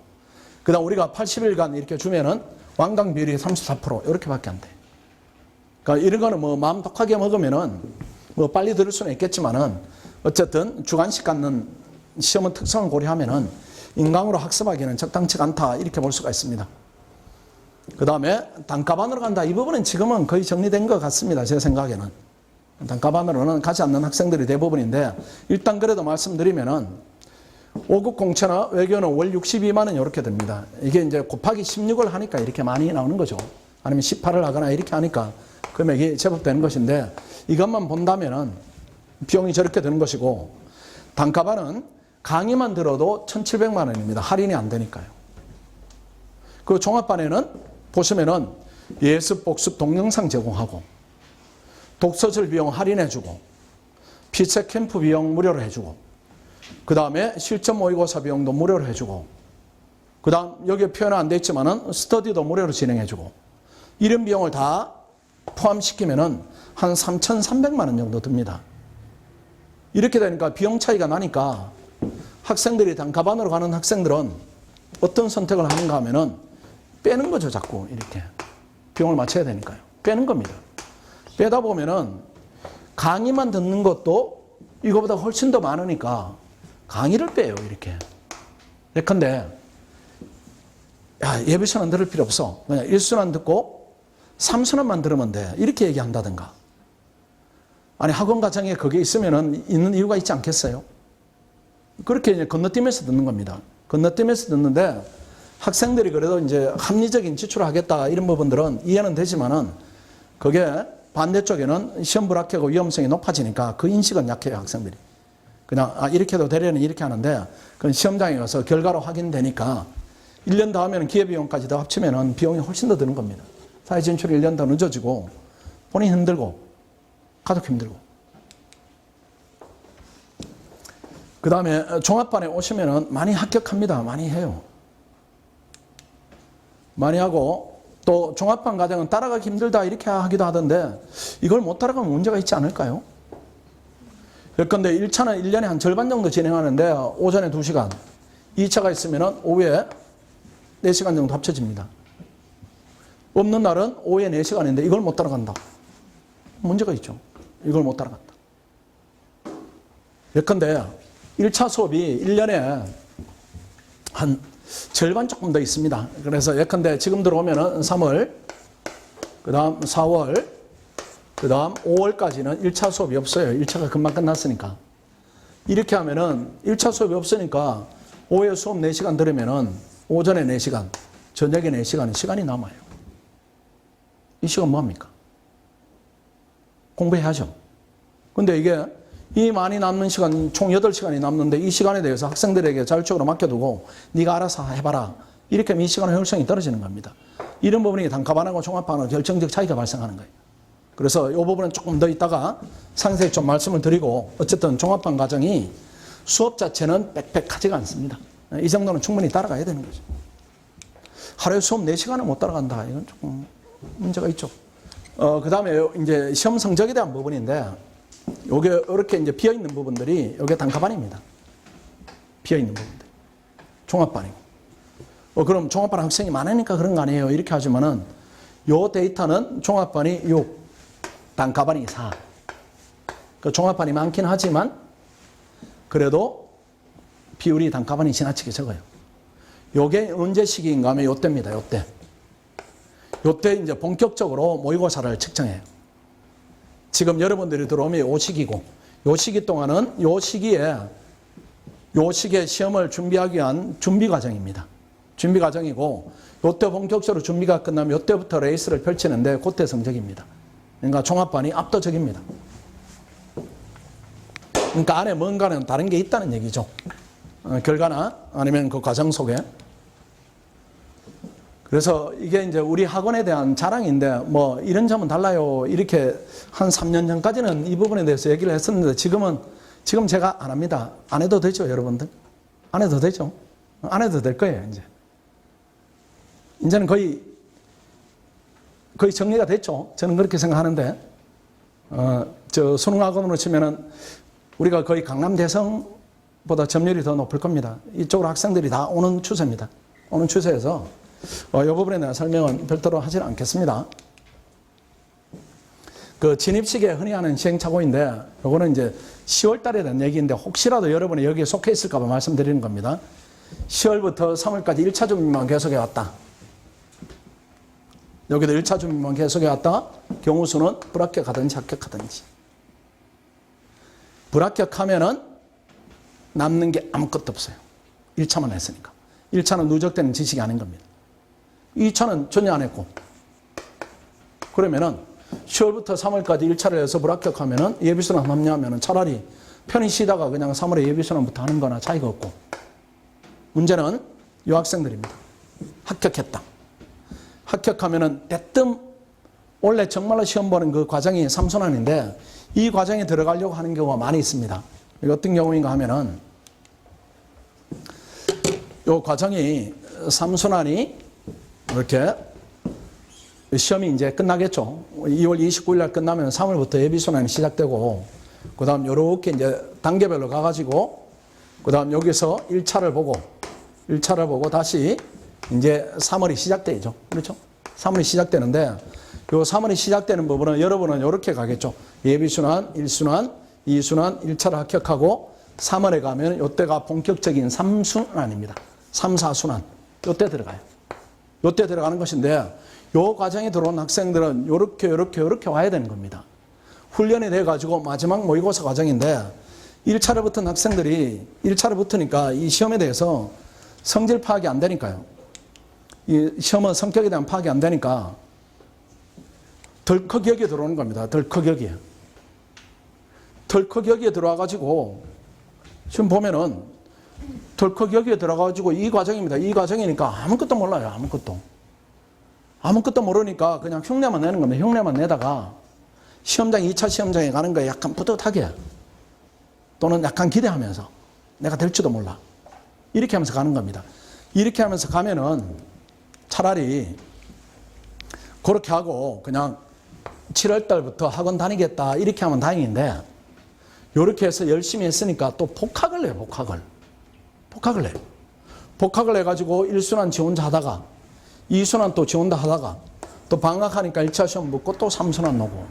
그 다음 우리가 80일간 이렇게 주면은 완강 비율이 34% 이렇게밖에 안 돼. 그러니까 이런 거는 뭐 마음 독하게 먹으면은 뭐 빨리 들을 수는 있겠지만은 어쨌든 주관식 갖는 시험의 특성을 고려하면은 인강으로 학습하기는 적당치가 않다 이렇게 볼 수가 있습니다. 그 다음에 단가반으로 간다. 이 부분은 지금은 거의 정리된 것 같습니다. 제 생각에는. 단가반으로는 가지 않는 학생들이 대부분인데 일단 그래도 말씀드리면은 5급 공채나 외교는 월 62만 원 이렇게 됩니다. 이게 이제 곱하기 16을 하니까 이렇게 많이 나오는 거죠. 아니면 18을 하거나 이렇게 하니까 금액이 제법 되는 것인데 이것만 본다면은 비용이 저렇게 되는 것이고 단가반은 강의만 들어도 1,700만 원입니다. 할인이 안 되니까요. 그 종합반에는 보시면은 예습, 복습, 동영상 제공하고 독서실 비용 할인해주고 피책 캠프 비용 무료로 해주고 그 다음에 실전 모의고사 비용도 무료로 해주고 그 다음 여기에 표현은 안 돼 있지만은 스터디도 무료로 진행해주고 이런 비용을 다 포함시키면은 한 3,300만 원 정도 듭니다. 이렇게 되니까 비용 차이가 나니까 학생들이 단가반으로 가는 학생들은 어떤 선택을 하는가 하면은 빼는 거죠. 자꾸 이렇게 비용을 맞춰야 되니까요. 빼는 겁니다. 빼다 보면은 강의만 듣는 것도 이거보다 훨씬 더 많으니까 강의를 빼요. 이렇게. 예컨대 예비순환 들을 필요 없어. 그냥 1순환 듣고 3순환만 들으면 돼. 이렇게 얘기한다든가. 아니 학원 과정에 그게 있으면은 있는 이유가 있지 않겠어요? 그렇게 이제 건너뛰면서 듣는 겁니다. 건너뛰면서 듣는데 학생들이 그래도 이제 합리적인 지출을 하겠다 이런 부분들은 이해는 되지만은 그게 반대쪽에는 시험 불합격 위험성이 높아지니까 그 인식은 약해요. 학생들이. 그냥 이렇게 해도 되려는 이렇게 하는데 그건 시험장에 가서 결과로 확인되니까 1년 더 하면 기회비용까지 더 합치면은 비용이 훨씬 더 드는 겁니다. 사회 진출이 1년 더 늦어지고 본인 힘들고 가족 힘들고 그 다음에 종합반에 오시면은 많이 합격합니다. 많이 해요. 많이 하고 또 종합반 과정은 따라가기 힘들다 이렇게 하기도 하던데 이걸 못 따라가면 문제가 있지 않을까요? 그런데 1차는 1년에 한 절반 정도 진행하는데 오전에 2시간 2차가 있으면 오후에 4시간 정도 합쳐집니다. 없는 날은 오후에 4시간인데 이걸 못 따라간다. 문제가 있죠. 이걸 못 따라간다. 예컨대 1차 수업이 1년에 한 절반 조금 더 있습니다. 그래서 예컨대 지금 들어오면은 3월, 그 다음 4월, 그 다음 5월까지는 1차 수업이 없어요. 1차가 금방 끝났으니까. 이렇게 하면은 1차 수업이 없으니까 오후에 수업 4시간 들으면은 오전에 4시간, 저녁에 4시간, 시간이 남아요. 이 시간 뭐합니까? 공부해야죠. 근데 이게 이 많이 남는 시간, 총 8시간이 남는데 이 시간에 대해서 학생들에게 자율적으로 맡겨두고 네가 알아서 해봐라. 이렇게 하면 이 시간의 효율성이 떨어지는 겁니다. 이런 부분이 단가반하고 종합반하고 결정적 차이가 발생하는 거예요. 그래서 이 부분은 조금 더 이따가 상세히 좀 말씀을 드리고, 어쨌든 종합반 과정이 수업 자체는 빽빽하지가 않습니다. 이 정도는 충분히 따라가야 되는 거죠. 하루에 수업 4시간을 못 따라간다. 이건 조금 문제가 있죠. 그 다음에 이제 시험 성적에 대한 부분인데, 요게 이렇게 이제 비어있는 부분들이 요게 단과반입니다. 비어있는 부분들. 종합반이고. 그럼 종합반 학생이 많으니까 그런 거 아니에요. 이렇게 하지만은 요 데이터는 종합반이 6, 단과반이 4. 그 종합반이 많긴 하지만 그래도 비율이 단과반이 지나치게 적어요. 요게 언제 시기인가 하면 요때입니다. 요때. 요때 이제 본격적으로 모의고사를 측정해요. 지금 여러분들이 들어오면 요 시기고, 요 시기 동안은 요 시기에 시험을 준비하기 위한 준비 과정입니다. 준비 과정이고, 요때 본격적으로 준비가 끝나면 요때부터 레이스를 펼치는데 그때 성적입니다. 그러니까 종합반이 압도적입니다. 그러니까 안에 뭔가는 다른 게 있다는 얘기죠. 결과나 아니면 그 과정 속에. 그래서 이게 이제 우리 학원에 대한 자랑인데, 뭐 이런 점은 달라요. 이렇게 한 3년 전까지는 이 부분에 대해서 얘기를 했었는데, 지금 제가 안 합니다. 안 해도 되죠, 여러분들? 안 해도 되죠? 안 해도 될 거예요, 이제. 이제는 거의 정리가 됐죠. 저는 그렇게 생각하는데, 수능학원으로 치면은 우리가 거의 강남대성보다 점유율이 더 높을 겁니다. 이쪽으로 학생들이 다 오는 추세입니다. 오는 추세에서 이 부분에 대한 설명은 별도로 하지는 않겠습니다. 그 진입식에 흔히 하는 시행착오인데, 요거는 이제 10월 달에 대한 얘기인데, 혹시라도 여러분이 여기에 속해 있을까봐 말씀드리는 겁니다. 10월부터 3월까지 1차 준비만 계속해 왔다. 여기도 1차 준비만 계속해 왔다. 경우수는 불합격하든지 합격하든지. 불합격하면은 남는 게 아무것도 없어요. 1차만 했으니까. 1차는 누적되는 지식이 아닌 겁니다. 2차는 전혀 안 했고. 그러면은 10월부터 3월까지 1차를 해서 불합격하면은 예비순환 합류하면은 차라리 편히 쉬다가 그냥 3월에 예비순환부터 하는 거나 차이가 없고. 문제는 이 학생들입니다. 합격했다. 합격하면은 대뜸 원래 정말로 시험 보는 그 과정이 3순환인데, 이 과정에 들어가려고 하는 경우가 많이 있습니다. 이게 어떤 경우인가 하면은, 이 과정이 3순환이 이렇게 시험이 이제 끝나겠죠. 2월 29일 날 끝나면 3월부터 예비순환이 시작되고, 그 다음 요렇게 이제 단계별로 가가지고, 그 다음 여기서 1차를 보고 다시 이제 3월이 시작되죠. 그렇죠? 3월이 시작되는데, 요 3월이 시작되는 부분은 여러분은 이렇게 가겠죠. 예비순환, 1순환, 2순환, 1차를 합격하고 3월에 가면 요때가 본격적인 3순환입니다. 3, 4순환. 요때 들어가요. 요때 들어가는 것인데, 요 과정에 들어온 학생들은 요렇게 와야 되는 겁니다. 훈련이 돼가지고 마지막 모의고사 과정인데, 1차를 붙은 학생들이 1차를 붙으니까 이 시험에 대해서 성질 파악이 안 되니까요. 이 시험은 성격에 대한 파악이 안 되니까 덜컥 여기에 들어오는 겁니다. 덜컥 여기에. 덜컥 여기에 들어와가지고, 지금 보면은 덜컥 여기에 들어가가지고 이 과정입니다. 이 과정이니까 아무것도 몰라요. 아무것도 모르니까 그냥 흉내만 내는 겁니다. 흉내만 내다가 시험장, 2차 시험장에 가는 거에 약간 뿌듯하게, 또는 약간 기대하면서 내가 될지도 몰라. 이렇게 하면서 가는 겁니다. 이렇게 하면서 가면은 차라리 그렇게 하고 그냥 7월 달부터 학원 다니겠다 이렇게 하면 다행인데, 이렇게 해서 열심히 했으니까 또 복학을 해요. 복학을 해가지고 1순환 지 혼자 하다가 2순환 또 지 혼자 하다가 또 방학하니까 1차 시험 붙고 또 3순환 오고,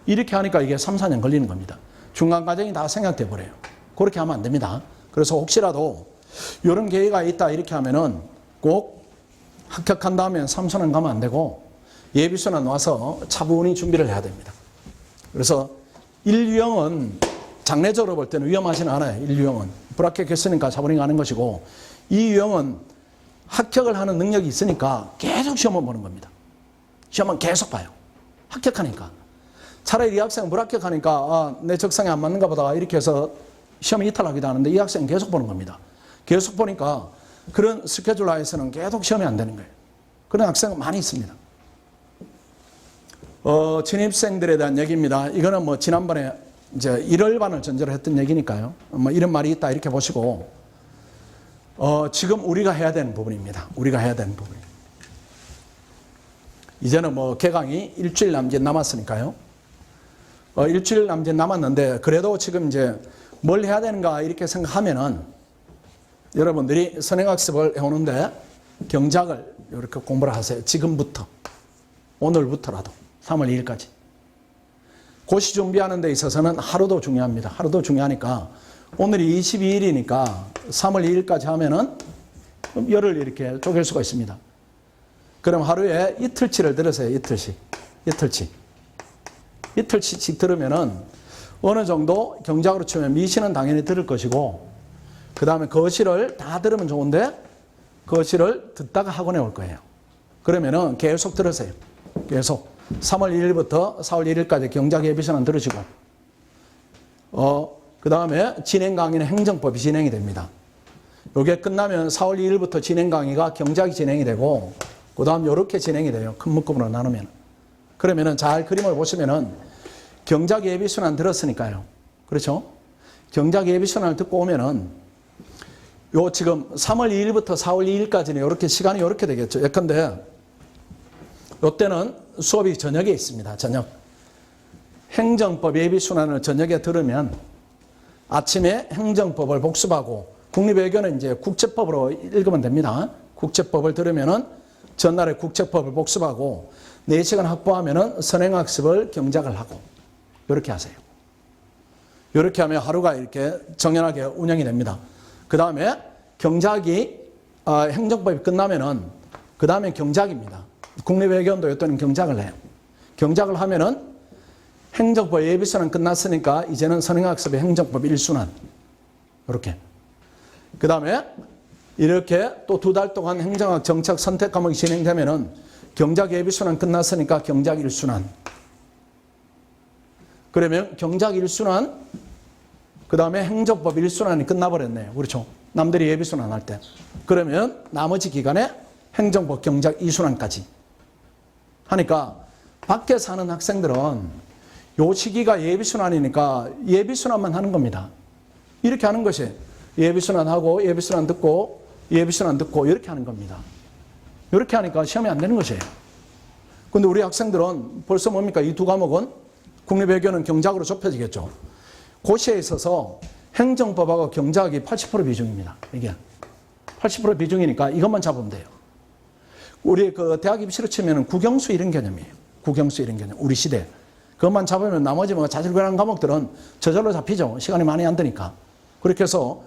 이렇게 하니까 이게 3, 4년 걸리는 겁니다. 중간 과정이 다 생략돼 버려요. 그렇게 하면 안 됩니다. 그래서 혹시라도 이런 계기가 있다 이렇게 하면은 꼭 합격한 다음에 3순환 가면 안 되고 예비순환 와서 차분히 준비를 해야 됩니다. 그래서 1유형은 장래적으로 볼 때는 위험하지는 않아요. 1유형은 불합격했으니까 차분히 가는 것이고, 2유형은 합격을 하는 능력이 있으니까 계속 시험을 보는 겁니다. 시험은 계속 봐요. 합격하니까. 차라리 이 학생은 불합격하니까 내 적성에 안 맞는가 보다 이렇게 해서 시험이 이탈하기도 하는데, 이 학생은 계속 보는 겁니다. 계속 보니까 그런 스케줄 하에서는 계속 시험이 안 되는 거예요. 그런 학생은 많이 있습니다. 신입생들에 대한 얘기입니다. 이거는 뭐 지난번에 이제 1월반을 전제로 했던 얘기니까요. 뭐 이런 말이 있다 이렇게 보시고, 지금 우리가 해야 되는 부분입니다. 우리가 해야 되는 부분. 이제는 뭐 개강이 일주일 남짓 남았으니까요. 일주일 남짓 남았는데 그래도 지금 이제 뭘 해야 되는가 이렇게 생각하면은 여러분들이 선행학습을 해오는데 경작을 이렇게 공부를 하세요. 지금부터. 오늘부터라도 3월 2일까지. 고시 준비하는 데 있어서는 하루도 중요합니다. 하루도 중요하니까 오늘이 22일이니까 3월 2일까지 하면은 열흘 이렇게 쪼갤 수가 있습니다. 그럼 하루에 이틀치를 들으세요. 이틀치씩 들으면은 어느 정도 경작으로 치면 미시는 당연히 들을 것이고, 그 다음에 거시를 다 들으면 좋은데 거시를 듣다가 학원에 올 거예요. 그러면은 계속 들으세요. 계속 3월 1일부터 4월 1일까지 경작 예비선언 들으시고, 그 다음에 진행 강의는 행정법이 진행이 됩니다. 요게 끝나면 4월 2일부터 진행 강의가 경작이 진행이 되고, 그 다음 요렇게 진행이 돼요. 큰 묶음으로 나누면. 그러면은 잘 그림을 보시면은 경작 예비순환 들었으니까요. 그렇죠? 경작 예비순환을 듣고 오면은 요 지금 3월 2일부터 4월 2일까지는 요렇게 시간이 요렇게 되겠죠. 예컨대 요때는 수업이 저녁에 있습니다. 저녁. 행정법 예비순환을 저녁에 들으면 아침에 행정법을 복습하고, 국립외교는 이제 국제법으로 읽으면 됩니다. 국제법을 들으면은 전날에 국제법을 복습하고 4시간 확보하면은 선행학습을 경작을 하고, 이렇게 하세요. 이렇게 하면 하루가 이렇게 정연하게 운영이 됩니다. 그 다음에 경작이, 행정법이 끝나면은, 그 다음에 경작입니다. 국립외교원도 이때는 경작을 해요. 경작을 하면은 행정법 예비선언 끝났으니까 이제는 선행학습의 행정법 1순환. 이렇게. 그 다음에 이렇게 또 2달 동안 행정학 정책 선택 과목이 진행되면은 경작 예비순환 끝났으니까 경작 1순환. 그러면 경작 1순환, 그 다음에 행정법 1순환이 끝나버렸네요. 그렇죠? 남들이 예비순환 할 때. 그러면 나머지 기간에 행정법 경작 2순환까지 하니까 밖에 사는 학생들은 요 시기가 예비순환이니까 예비순환만 하는 겁니다. 이렇게 하는 것이 예비순환하고 예비순환 듣고 예비순환 듣고 이렇게 하는 겁니다. 이렇게 하니까 시험이 안 되는 것이에요. 근데 우리 학생들은 벌써 뭡니까? 이 2 과목은 국립외교는 경작으로 좁혀지겠죠. 고시에 있어서 행정법하고 경작이 80% 비중입니다. 이게 80% 비중이니까 이것만 잡으면 돼요. 우리 그 대학 입시로 치면은 국영수 이런 개념이에요. 국영수 이런 개념. 우리 시대. 그것만 잡으면 나머지 뭐 자질구레한 과목들은 저절로 잡히죠. 시간이 많이 안 드니까. 그렇게 해서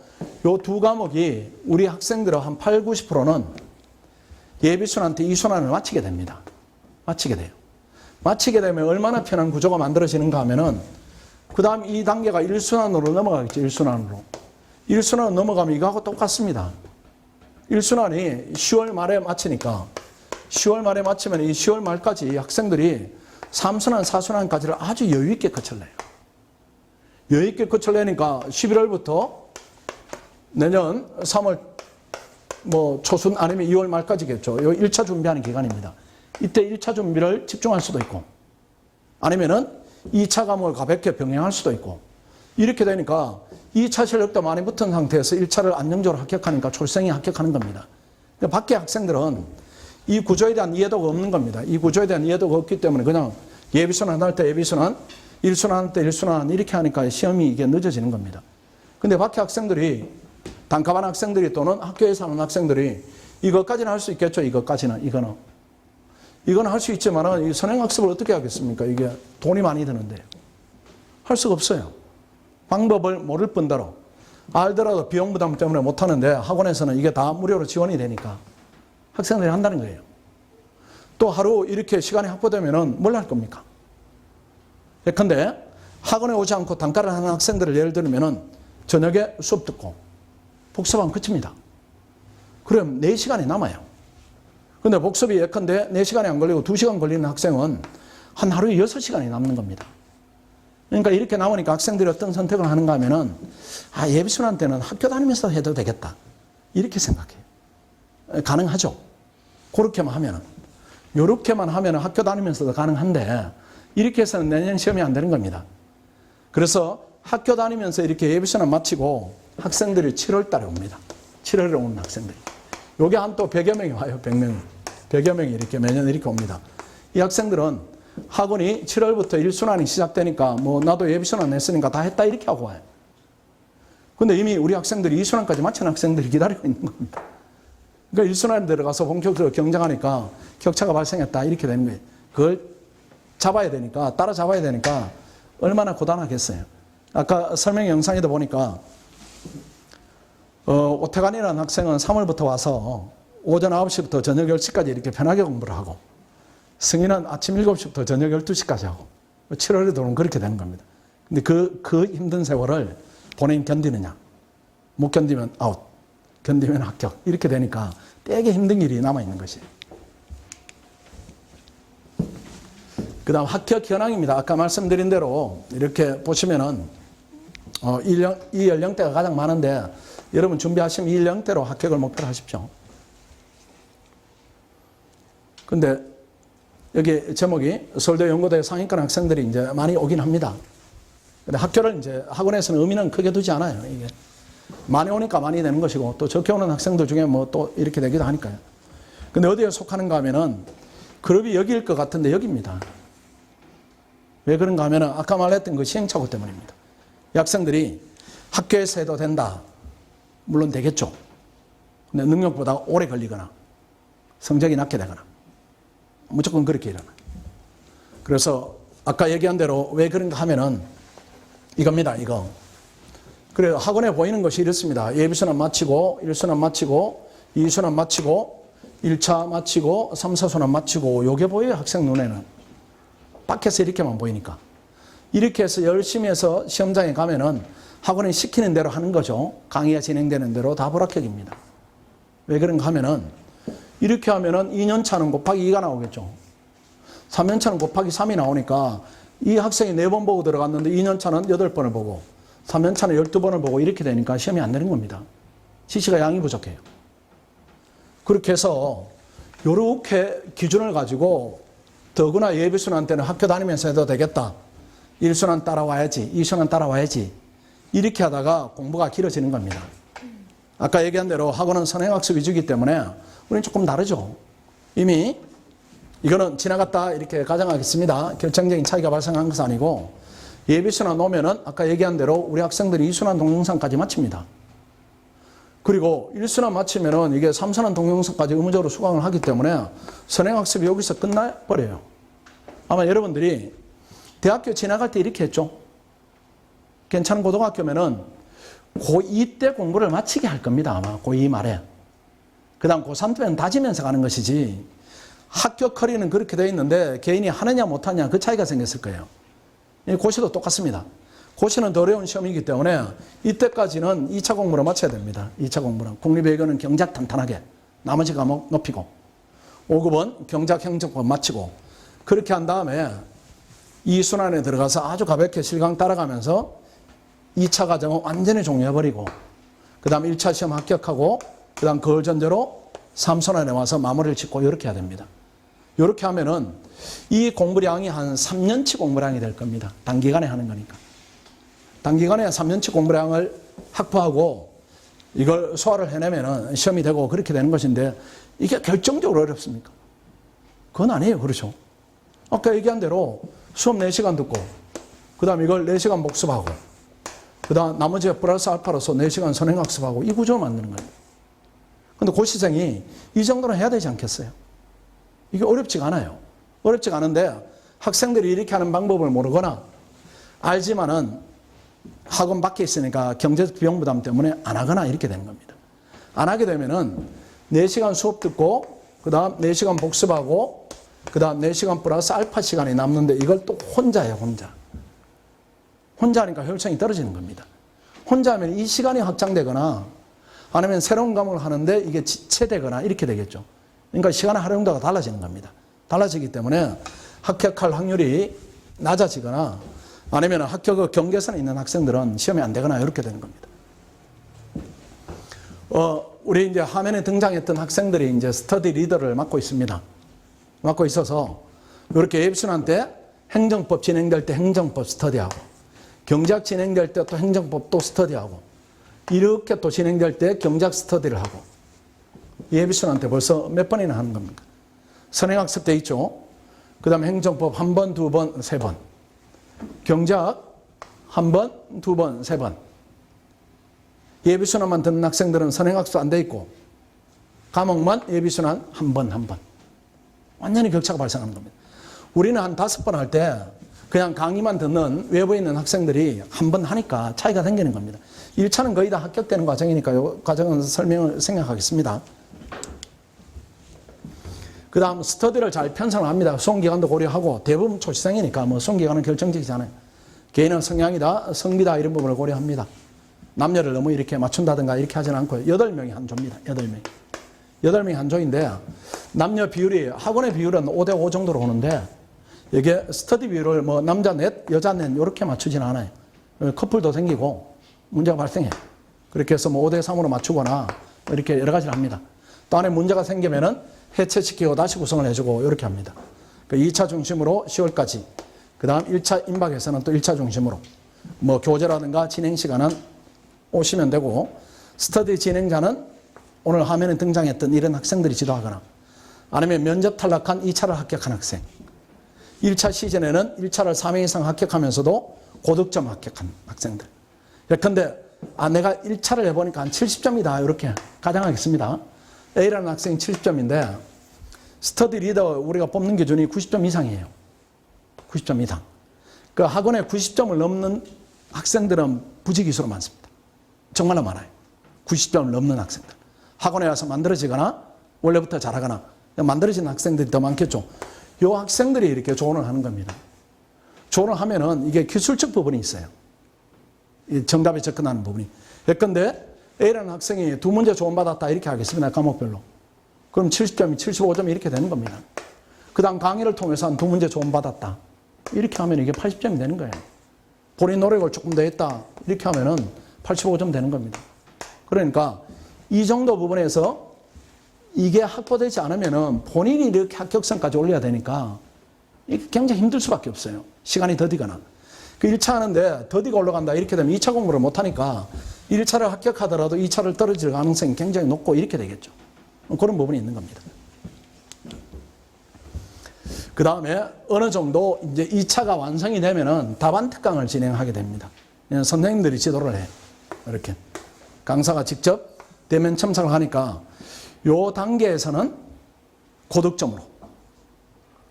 요 2 과목이 우리 학생들의 한 8, 90%는 예비순환 때 2순환을 마치게 됩니다. 마치게 돼요. 마치게 되면 얼마나 편한 구조가 만들어지는가 하면은 그 다음 이 단계가 1순환으로 넘어가겠죠. 1순환으로. 1순환으로 넘어가면 이거하고 똑같습니다. 1순환이 10월 말에 마치니까 10월 말에 마치면 이 10월 말까지 학생들이 3순환, 4순환까지를 아주 여유있게 거쳐내요. 여유있게 거쳐내니까 11월부터 내년 3월 뭐 초순 아니면 2월 말까지겠죠. 이 1차 준비하는 기간입니다. 이때 1차 준비를 집중할 수도 있고, 아니면은 2차 과목을 가볍게 병행할 수도 있고, 이렇게 되니까 2차 실력도 많이 붙은 상태에서 1차를 안정적으로 합격하니까 졸생이 합격하는 겁니다. 근데 밖에 학생들은 이 구조에 대한 이해도가 없는 겁니다. 이 구조에 대한 이해도가 없기 때문에 그냥 예비순환 할 때 예비순환, 1순환 할 때 1순환 이렇게 하니까 시험이 이게 늦어지는 겁니다. 근데 밖에 학생들이, 단가반 학생들이 또는 학교에 사는 학생들이 이것까지는 할 수 있겠죠. 이것까지는. 이거는 할 수 있지만 이 선행학습을 어떻게 하겠습니까? 이게 돈이 많이 드는데. 할 수가 없어요. 방법을 모를 뿐더러 알더라도 비용 부담 때문에 못하는데 학원에서는 이게 다 무료로 지원이 되니까 학생들이 한다는 거예요. 또 하루 이렇게 시간이 확보되면 뭘 할 겁니까? 예컨대 학원에 오지 않고 단가를 하는 학생들을 예를 들면 저녁에 수업 듣고 복습하면 끝입니다. 그럼 4시간이 남아요. 근데 복습이 예컨대 4시간이 안 걸리고 2시간 걸리는 학생은 한 하루에 6시간이 남는 겁니다. 그러니까 이렇게 나오니까 학생들이 어떤 선택을 하는가 하면은, 예비순환 때는 학교 다니면서 해도 되겠다. 이렇게 생각해요. 가능하죠. 그렇게만 하면은. 요렇게만 하면은 학교 다니면서도 가능한데, 이렇게 해서는 내년 시험이 안 되는 겁니다. 그래서 학교 다니면서 이렇게 예비순환 마치고 학생들이 7월 달에 옵니다. 7월에 오는 학생들이. 요게 한 또 100여 명이 와요. 100명이. 100여 명이 이렇게 매년 이렇게 옵니다. 이 학생들은 학원이 7월부터 1순환이 시작되니까 뭐 나도 예비순환 냈으니까 다 했다 이렇게 하고 와요. 근데 이미 우리 학생들이 2순환까지 마친 학생들이 기다리고 있는 겁니다. 그러니까 1순환에 들어가서 본격적으로 경쟁하니까 격차가 발생했다 이렇게 되는 거예요. 그걸 잡아야 되니까, 따라잡아야 되니까 얼마나 고단하겠어요. 아까 설명 영상에도 보니까 오태관이라는 학생은 3월부터 와서 오전 9시부터 저녁 10시까지 이렇게 편하게 공부를 하고, 승인은 아침 7시부터 저녁 12시까지 하고, 7월에 들어오면 그렇게 되는 겁니다. 근데 그 힘든 세월을 본인 견디느냐, 못 견디면 아웃, 견디면 합격, 이렇게 되니까 되게 힘든 일이 남아있는 것이에요. 그 다음 합격 현황입니다. 아까 말씀드린 대로 이렇게 보시면은 이 연령대가 가장 많은데, 여러분 준비하시면 이 연령대로 합격을 목표로 하십시오. 근데 여기 제목이 서울대 연고대 상위권 학생들이 이제 많이 오긴 합니다. 근데 학교를 이제 학원에서는 의미는 크게 두지 않아요. 이게 많이 오니까 많이 되는 것이고, 또 적게 오는 학생들 중에 뭐 또 이렇게 되기도 하니까요. 근데 어디에 속하는가 하면은 그룹이 여기일 것 같은데 여기입니다. 왜 그런가 하면은 아까 말했던 그 시행착오 때문입니다. 이 학생들이 학교에서 해도 된다. 물론 되겠죠. 근데 능력보다 오래 걸리거나 성적이 낮게 되거나 무조건 그렇게 일어나요. 그래서 아까 얘기한 대로 왜 그런가 하면은 이겁니다. 이거. 그래서 학원에 보이는 것이 이렇습니다. 예비순환 마치고 1순환 마치고 2순환 마치고 1차 마치고 3, 4순환 마치고 요게 보여요. 학생 눈에는. 밖에서 이렇게만 보이니까. 이렇게 해서 열심히 해서 시험장에 가면은 학원이 시키는 대로 하는 거죠. 강의가 진행되는 대로 다 불합격입니다. 왜 그런가 하면은 이렇게 하면은 2년차는 곱하기 2가 나오겠죠. 3년차는 곱하기 3이 나오니까 이 학생이 4번 보고 들어갔는데 2년차는 8번을 보고 3년차는 12번을 보고 이렇게 되니까 시험이 안 되는 겁니다. 지시가 양이 부족해요. 그렇게 해서 이렇게 기준을 가지고 더구나 예비순환 때는 학교 다니면서 해도 되겠다. 1순환 따라와야지, 2순환 따라와야지. 이렇게 하다가 공부가 길어지는 겁니다. 아까 얘기한 대로 학원은 선행학습 위주이기 때문에 우리는 조금 다르죠. 이미 이거는 지나갔다 이렇게 가정하겠습니다. 결정적인 차이가 발생한 것은 아니고, 예비순환 오면은 아까 얘기한 대로 우리 학생들이 2순환 동영상까지 마칩니다. 그리고 1순환 마치면은 이게 3순환 동영상까지 의무적으로 수강을 하기 때문에 선행학습이 여기서 끝나버려요. 아마 여러분들이 대학교 지나갈 때 이렇게 했죠. 괜찮은 고등학교면은 고2 때 공부를 마치게 할 겁니다. 아마 고2 말에. 그 다음 고3 때는 다지면서 가는 것이지, 학교 커리는 그렇게 되어 있는데 개인이 하느냐 못하냐 그 차이가 생겼을 거예요. 고시도 똑같습니다. 고시는 더 어려운 시험이기 때문에 이때까지는 2차 공부를 마쳐야 됩니다. 2차 공부는. 국립외교는 경작 탄탄하게 나머지 과목 높이고, 5급은 경작 행정법 마치고, 그렇게 한 다음에 2순환에 들어가서 아주 가볍게 실강 따라가면서 2차 과정은 완전히 종료해버리고, 그 다음 1차 시험 합격하고, 그 다음 그걸 전제로 3순환에 와서 마무리를 짓고 이렇게 해야 됩니다. 이렇게 하면은 이 공부량이 한 3년치 공부량이 될 겁니다. 단기간에 하는 거니까. 단기간에 3년치 공부량을 확보하고 이걸 소화를 해내면은 시험이 되고 그렇게 되는 것인데, 이게 결정적으로 어렵습니까? 그건 아니에요. 그렇죠? 아까 얘기한 대로 수업 4시간 듣고, 그 다음 이걸 4시간 복습하고, 그 다음 나머지 플러스 알파로서 4시간 선행학습하고, 이 구조를 만드는 거예요. 근데 고시생이 이 정도는 해야 되지 않겠어요? 이게 어렵지가 않아요. 어렵지가 않은데 학생들이 이렇게 하는 방법을 모르거나 알지만은 학원 밖에 있으니까 경제적 비용 부담 때문에 안 하거나 이렇게 되는 겁니다. 안 하게 되면은 4시간 수업 듣고, 그 다음 4시간 복습하고, 그 다음 4시간 플러스 알파 시간이 남는데 이걸 또 혼자 해요. 혼자 하니까 효율성이 떨어지는 겁니다. 혼자 하면 이 시간이 확장되거나 아니면 새로운 과목을 하는데 이게 지체되거나 이렇게 되겠죠. 그러니까 시간의 활용도가 달라지는 겁니다. 달라지기 때문에 합격할 확률이 낮아지거나 아니면 합격 경계선에 있는 학생들은 시험이 안 되거나 이렇게 되는 겁니다. 우리 이제 화면에 등장했던 학생들이 이제 스터디 리더를 맡고 있습니다. 맡고 있어서 이렇게 예비순환 때 행정법 진행될 때 행정법 스터디하고, 경제학 진행될 때 또 행정법 또 스터디하고, 이렇게 또 진행될 때 경제학 스터디를 하고, 예비순한테 벌써 몇 번이나 하는 겁니까? 선행학습 때 있죠. 그 다음에 행정법 한 번, 두 번, 세 번. 경제학 한 번, 두 번, 세 번. 예비순환만 듣는 학생들은 선행학습 안 돼 있고, 과목만 예비순환 한 번, 한 번. 완전히 격차가 발생하는 겁니다. 우리는 한 5번 할 때 그냥 강의만 듣는 외부에 있는 학생들이 한 번 하니까 차이가 생기는 겁니다. 1차는 거의 다 합격되는 과정이니까 이 과정은 설명을 생략하겠습니다. 그 다음 스터디를 잘 편성을 합니다. 수험기간도 고려하고, 대부분 초시생이니까 뭐 수험기간은 결정적이지 않아요. 개인의 성향이다, 성비다 이런 부분을 고려합니다. 남녀를 너무 이렇게 맞춘다든가 이렇게 하지는 않고요. 8명이 한 조입니다. 8명이. 8명이 한 조인데, 남녀 비율이, 학원의 비율은 5대5 정도로 오는데, 이게 스터디 비율을 뭐 남자 넷, 여자 넷 이렇게 맞추지는 않아요. 커플도 생기고 문제가 발생해요. 그렇게 해서 뭐 5대3으로 맞추거나 이렇게 여러 가지를 합니다. 또 안에 문제가 생기면은 해체시키고 다시 구성을 해주고 이렇게 합니다. 그 2차 중심으로 10월까지. 그 다음 1차 임박에서는 또 1차 중심으로. 뭐 교재라든가 진행 시간은 오시면 되고, 스터디 진행자는 오늘 화면에 등장했던 이런 학생들이 지도하거나, 아니면 면접 탈락한 2차를 합격한 학생. 1차 시즌에는 1차를 3회 이상 합격하면서도 고득점 합격한 학생들. 근데 내가 1차를 해보니까 한 70점이다 이렇게 가정하겠습니다. A라는 학생이 70점인데 스터디 리더 우리가 뽑는 기준이 90점 이상이에요. 90점 이상. 그 학원에 90점을 넘는 학생들은 부지기수로 많습니다. 정말로 많아요. 90점을 넘는 학생들. 학원에 와서 만들어지거나 원래부터 잘하거나 만들어진 학생들이 더 많겠죠. 이 학생들이 이렇게 조언을 하는 겁니다. 조언을 하면은 이게 기술적 부분이 있어요. 정답에 접근하는 부분이. 예컨대 A라는 학생이 2문제 조언받았다 이렇게 하겠습니다. 과목별로. 그럼 70점이 75점이 이렇게 되는 겁니다. 그 다음 강의를 통해서 한 2문제 조언받았다. 이렇게 하면 이게 80점이 되는 거예요. 본인 노력을 조금 더 했다. 이렇게 하면은 85점 되는 겁니다. 그러니까 이 정도 부분에서 이게 확보되지 않으면은 본인이 이렇게 합격선까지 올려야 되니까 이게 굉장히 힘들 수밖에 없어요. 시간이 더디거나. 그 1차 하는데 더디가 올라간다 이렇게 되면 2차 공부를 못하니까 1차를 합격하더라도 2차를 떨어질 가능성이 굉장히 높고 이렇게 되겠죠. 그런 부분이 있는 겁니다. 그 다음에 어느 정도 이제 2차가 완성이 되면은 답안 특강을 진행하게 됩니다. 선생님들이 지도를 해. 이렇게. 강사가 직접 대면 첨삭을 하니까 요 단계에서는 고득점으로.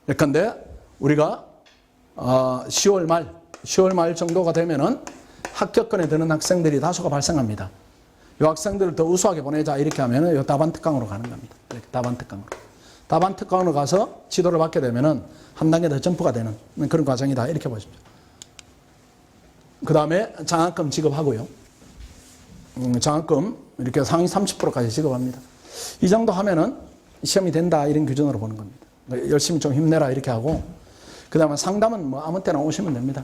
예컨대 우리가 10월 말 정도가 되면은 합격권에 드는 학생들이 다수가 발생합니다. 이 학생들을 더 우수하게 보내자 이렇게 하면은 요 답안 특강으로 가는 겁니다. 이렇게 답안 특강으로. 답안 특강으로 가서 지도를 받게 되면은 한 단계 더 점프가 되는 그런 과정이다 이렇게 보십시오. 그 다음에 장학금 지급하고요. 장학금 이렇게 상위 30%까지 지급합니다. 이 정도 하면은 시험이 된다 이런 기준으로 보는 겁니다. 열심히 좀 힘내라 이렇게 하고, 그 다음에 상담은 뭐 아무 때나 오시면 됩니다.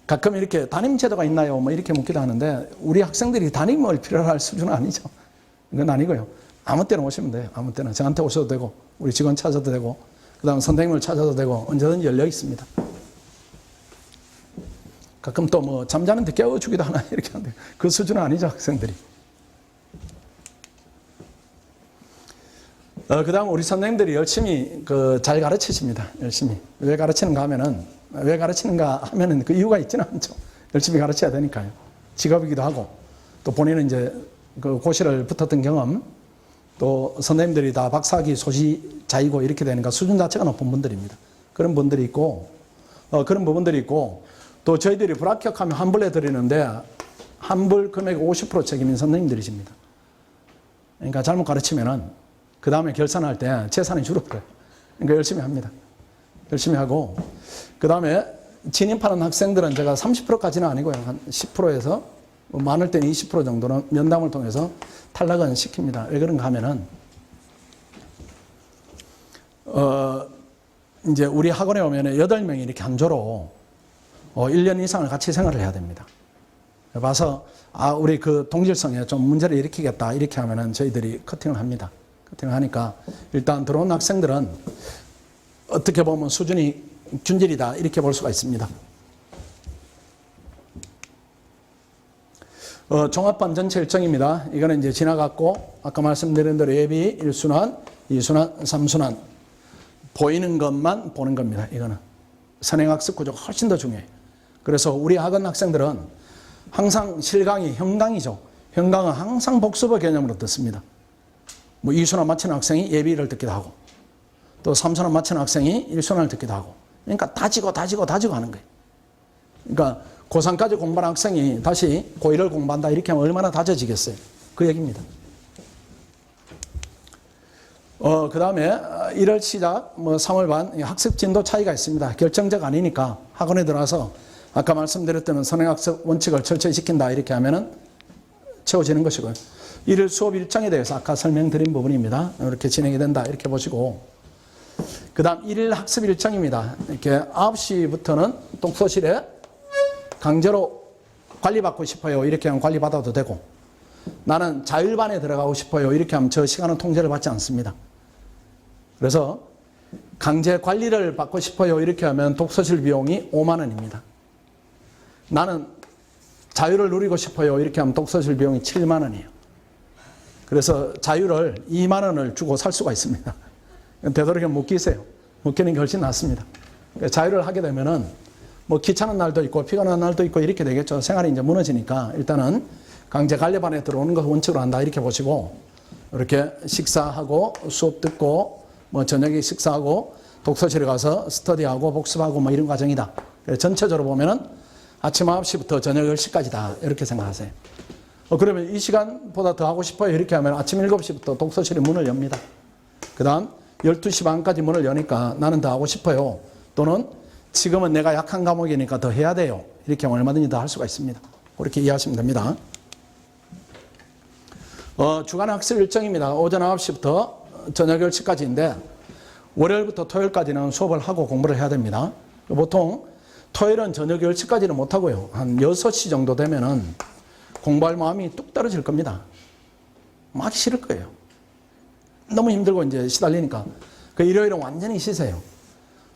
가끔 이렇게 담임 제도가 있나요? 뭐 이렇게 묻기도 하는데 우리 학생들이 담임을 필요로 할 수준은 아니죠. 이건 아니고요. 아무 때나 오시면 돼요. 아무 때나. 저한테 오셔도 되고 우리 직원 찾아도 되고 그 다음 선생님을 찾아도 되고 언제든지 열려 있습니다. 가끔 또 뭐 잠자는데 깨워주기도 하나 이렇게 하는데 그 수준은 아니죠. 학생들이. 그 다음 우리 선생님들이 열심히 잘 가르치십니다. 열심히. 왜 가르치는가 하면은 그 이유가 있지는 않죠. 열심히 가르쳐야 되니까요. 직업이기도 하고, 또 본인은 이제 그 고시를 붙었던 경험, 또 선생님들이 다 박사학위 소지자이고 이렇게 되니까 수준 자체가 높은 분들입니다. 그런 분들이 있고, 그런 부분들이 있고, 또 저희들이 불합격하면 환불해 드리는데, 환불 금액 50% 책임인 선생님들이십니다. 그러니까 잘못 가르치면은, 그 다음에 결산할 때 재산이 줄어들어요. 그러니까 열심히 합니다. 열심히 하고, 그 다음에 진입하는 학생들은 제가 30%까지는 아니고요. 한 10%에서 많을 때는 20% 정도는 면담을 통해서 탈락은 시킵니다. 왜 그런가 하면은, 이제 우리 학원에 오면 8명이 이렇게 한 조로 1년 이상을 같이 생활을 해야 됩니다. 봐서, 우리 그 동질성에 좀 문제를 일으키겠다. 이렇게 하면은 저희들이 커팅을 합니다. 커팅을 하니까 일단 들어온 학생들은 어떻게 보면 수준이 균질이다 이렇게 볼 수가 있습니다. 종합반 전체 일정입니다. 이거는 이제 지나갔고 아까 말씀드린 대로 예비 1순환, 2순환, 3순환 보이는 것만 보는 겁니다. 이거는 선행학습 구조가 훨씬 더 중요해요. 그래서 우리 학원 학생들은 항상 실강이 현강이죠. 현강은 항상 복습의 개념으로 듣습니다. 뭐 2순환 마치는 학생이 예비를 듣기도 하고 또 3순환 마치는 학생이 1순환을 듣기도 하고 그러니까 다지고 하는 거예요. 그러니까 고3까지 공부한 학생이 다시 고1을 공부한다 이렇게 하면 얼마나 다져지겠어요. 그 얘기입니다. 그 다음에 1월 시작, 3월 반 학습 진도 차이가 있습니다. 결정적 아니니까 학원에 들어와서 아까 말씀드렸던 선행학습 원칙을 철저히 지킨다 이렇게 하면은 채워지는 것이고요. 1일 수업 일정에 대해서 아까 설명드린 부분입니다. 이렇게 진행이 된다 이렇게 보시고 그 다음 1일 학습 일정입니다. 이렇게 9시부터는 독서실에 강제로 관리받고 싶어요. 이렇게 하면 관리받아도 되고 나는 자율반에 들어가고 싶어요. 이렇게 하면 저 시간은 통제를 받지 않습니다. 그래서 강제 관리를 받고 싶어요. 이렇게 하면 독서실 비용이 5만 원입니다. 나는 자유를 누리고 싶어요. 이렇게 하면 독서실 비용이 7만 원이에요. 그래서 자유를 2만 원을 주고 살 수가 있습니다. 되도록이면 묶이세요. 묶이는 게 훨씬 낫습니다. 자유를 하게 되면은 뭐 귀찮은 날도 있고 피곤한 날도 있고 이렇게 되겠죠. 생활이 이제 무너지니까 일단은 강제 관리반에 들어오는 것을 원칙으로 한다 이렇게 보시고 이렇게 식사하고 수업 듣고 뭐 저녁에 식사하고 독서실에 가서 스터디하고 복습하고 뭐 이런 과정이다. 전체적으로 보면은 아침 9시부터 저녁 10시까지다 이렇게 생각하세요. 그러면 이 시간보다 더 하고 싶어요 이렇게 하면 아침 7시부터 독서실에 문을 엽니다. 그 다음 12시 반까지 문을 여니까 나는 더 하고 싶어요. 또는 지금은 내가 약한 과목이니까 더 해야 돼요. 이렇게 하면 얼마든지 더 할 수가 있습니다. 그렇게 이해하시면 됩니다. 주간 학습 일정입니다. 오전 9시부터 저녁 10시까지인데 월요일부터 토요일까지는 수업을 하고 공부를 해야 됩니다. 보통 토요일은 저녁 10시까지는 못하고요. 한 6시 정도 되면은 공부할 마음이 뚝 떨어질 겁니다. 막 싫을 거예요. 너무 힘들고 이제 시달리니까. 그 일요일은 완전히 쉬세요.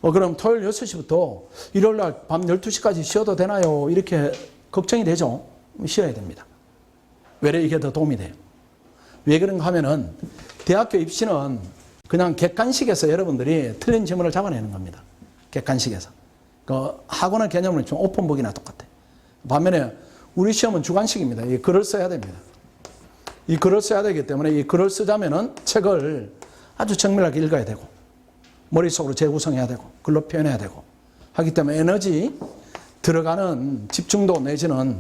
그럼 토요일 6시부터 일요일 날 밤 12시까지 쉬어도 되나요? 이렇게 걱정이 되죠. 쉬어야 됩니다. 왜 이게 더 도움이 돼요? 왜 그런가 하면은 대학교 입시는 그냥 객관식에서 여러분들이 틀린 지문을 잡아내는 겁니다. 객관식에서. 그 학원의 개념은 좀 오픈북이나 똑같아요. 반면에 우리 시험은 주관식입니다. 이 글을 써야 됩니다. 이 글을 써야 되기 때문에 이 글을 쓰자면은 책을 아주 정밀하게 읽어야 되고 머릿속으로 재구성해야 되고 글로 표현해야 되고 하기 때문에 에너지 들어가는 집중도 내지는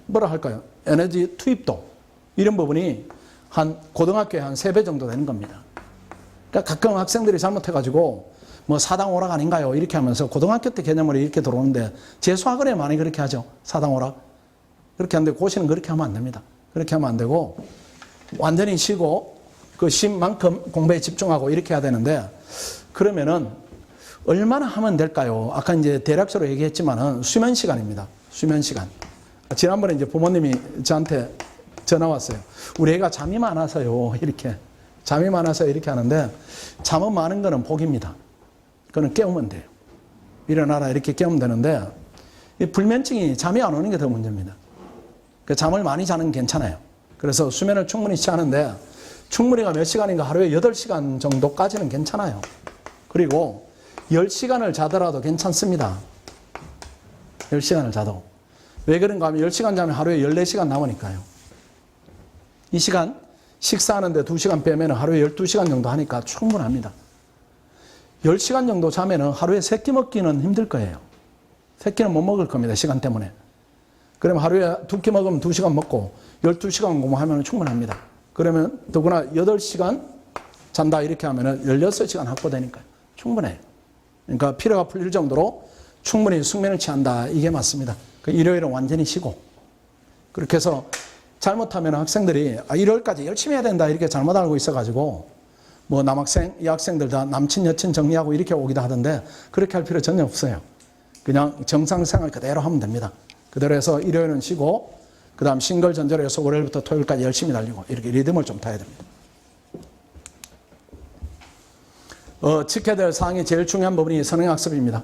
뭐라 할까요? 에너지 투입도 이런 부분이 한 고등학교에 한 3배 정도 되는 겁니다. 그러니까 가끔 학생들이 잘못해가지고 뭐 사당오락 아닌가요? 이렇게 하면서 고등학교 때 개념으로 이렇게 들어오는데 재수학원에 많이 그렇게 하죠. 사당오락. 그렇게 하는데 고시는 그렇게 하면 안 됩니다. 그렇게 하면 안 되고 완전히 쉬고 그 쉼만큼 공부에 집중하고 이렇게 해야 되는데 그러면은 얼마나 하면 될까요? 아까 이제 대략적으로 얘기했지만은 수면 시간입니다. 수면 시간. 지난번에 이제 부모님이 저한테 전화 왔어요. 우리 애가 잠이 많아서요. 이렇게. 잠이 많아서 이렇게 하는데 잠은 많은 거는 복입니다. 그거는 깨우면 돼요. 일어나라 이렇게 깨우면 되는데 이 불면증이 잠이 안 오는 게 더 문제입니다. 그 잠을 많이 자는 건 괜찮아요. 그래서 수면을 충분히 취하는데 충분히가 몇 시간인가 하루에 8시간 정도까지는 괜찮아요. 그리고 10시간을 자더라도 괜찮습니다. 10시간을 자도. 왜 그런가 하면 10시간 자면 하루에 14시간 남으니까요. 이 시간 식사하는데 2시간 빼면 하루에 12시간 정도 하니까 충분합니다. 10시간 정도 자면 하루에 3끼 먹기는 힘들 거예요. 3끼는 못 먹을 겁니다. 시간 때문에. 그러면 하루에 2끼 먹으면 2시간 먹고 12시간 공부하면 충분합니다. 그러면 더구나 8시간 잔다 이렇게 하면 16시간 확보되니까요. 충분해요. 그러니까 피로가 풀릴 정도로 충분히 숙면을 취한다. 이게 맞습니다. 그 일요일은 완전히 쉬고. 그렇게 해서 잘못하면 학생들이 일요일까지 열심히 해야 된다 이렇게 잘못 알고 있어가지고 뭐 남학생, 여학생들 다 남친, 여친 정리하고 이렇게 오기도 하던데 그렇게 할 필요 전혀 없어요. 그냥 정상생활 그대로 하면 됩니다. 그대로 해서 일요일은 쉬고 그 다음 싱글전제로 해서 월요일부터 토요일까지 열심히 달리고 이렇게 리듬을 좀 타야 됩니다. 지켜야 될 사항이 제일 중요한 부분이 선행학습입니다.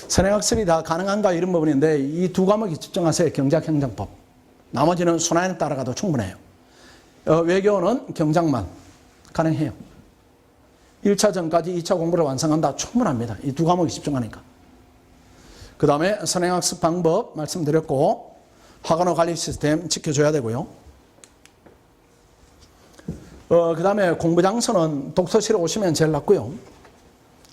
선행학습이 다 가능한가 이런 부분인데 이 두 과목에 집중하세요. 경제학, 행정법. 나머지는 순환에 따라가도 충분해요. 외교는 경장만 가능해요. 1차 전까지 2차 공부를 완성한다. 충분합니다. 이 두 과목에 집중하니까. 그 다음에 선행학습 방법 말씀드렸고 학원어 관리 시스템 지켜줘야 되고요. 그 다음에 공부 장소는 독서실에 오시면 제일 낫고요.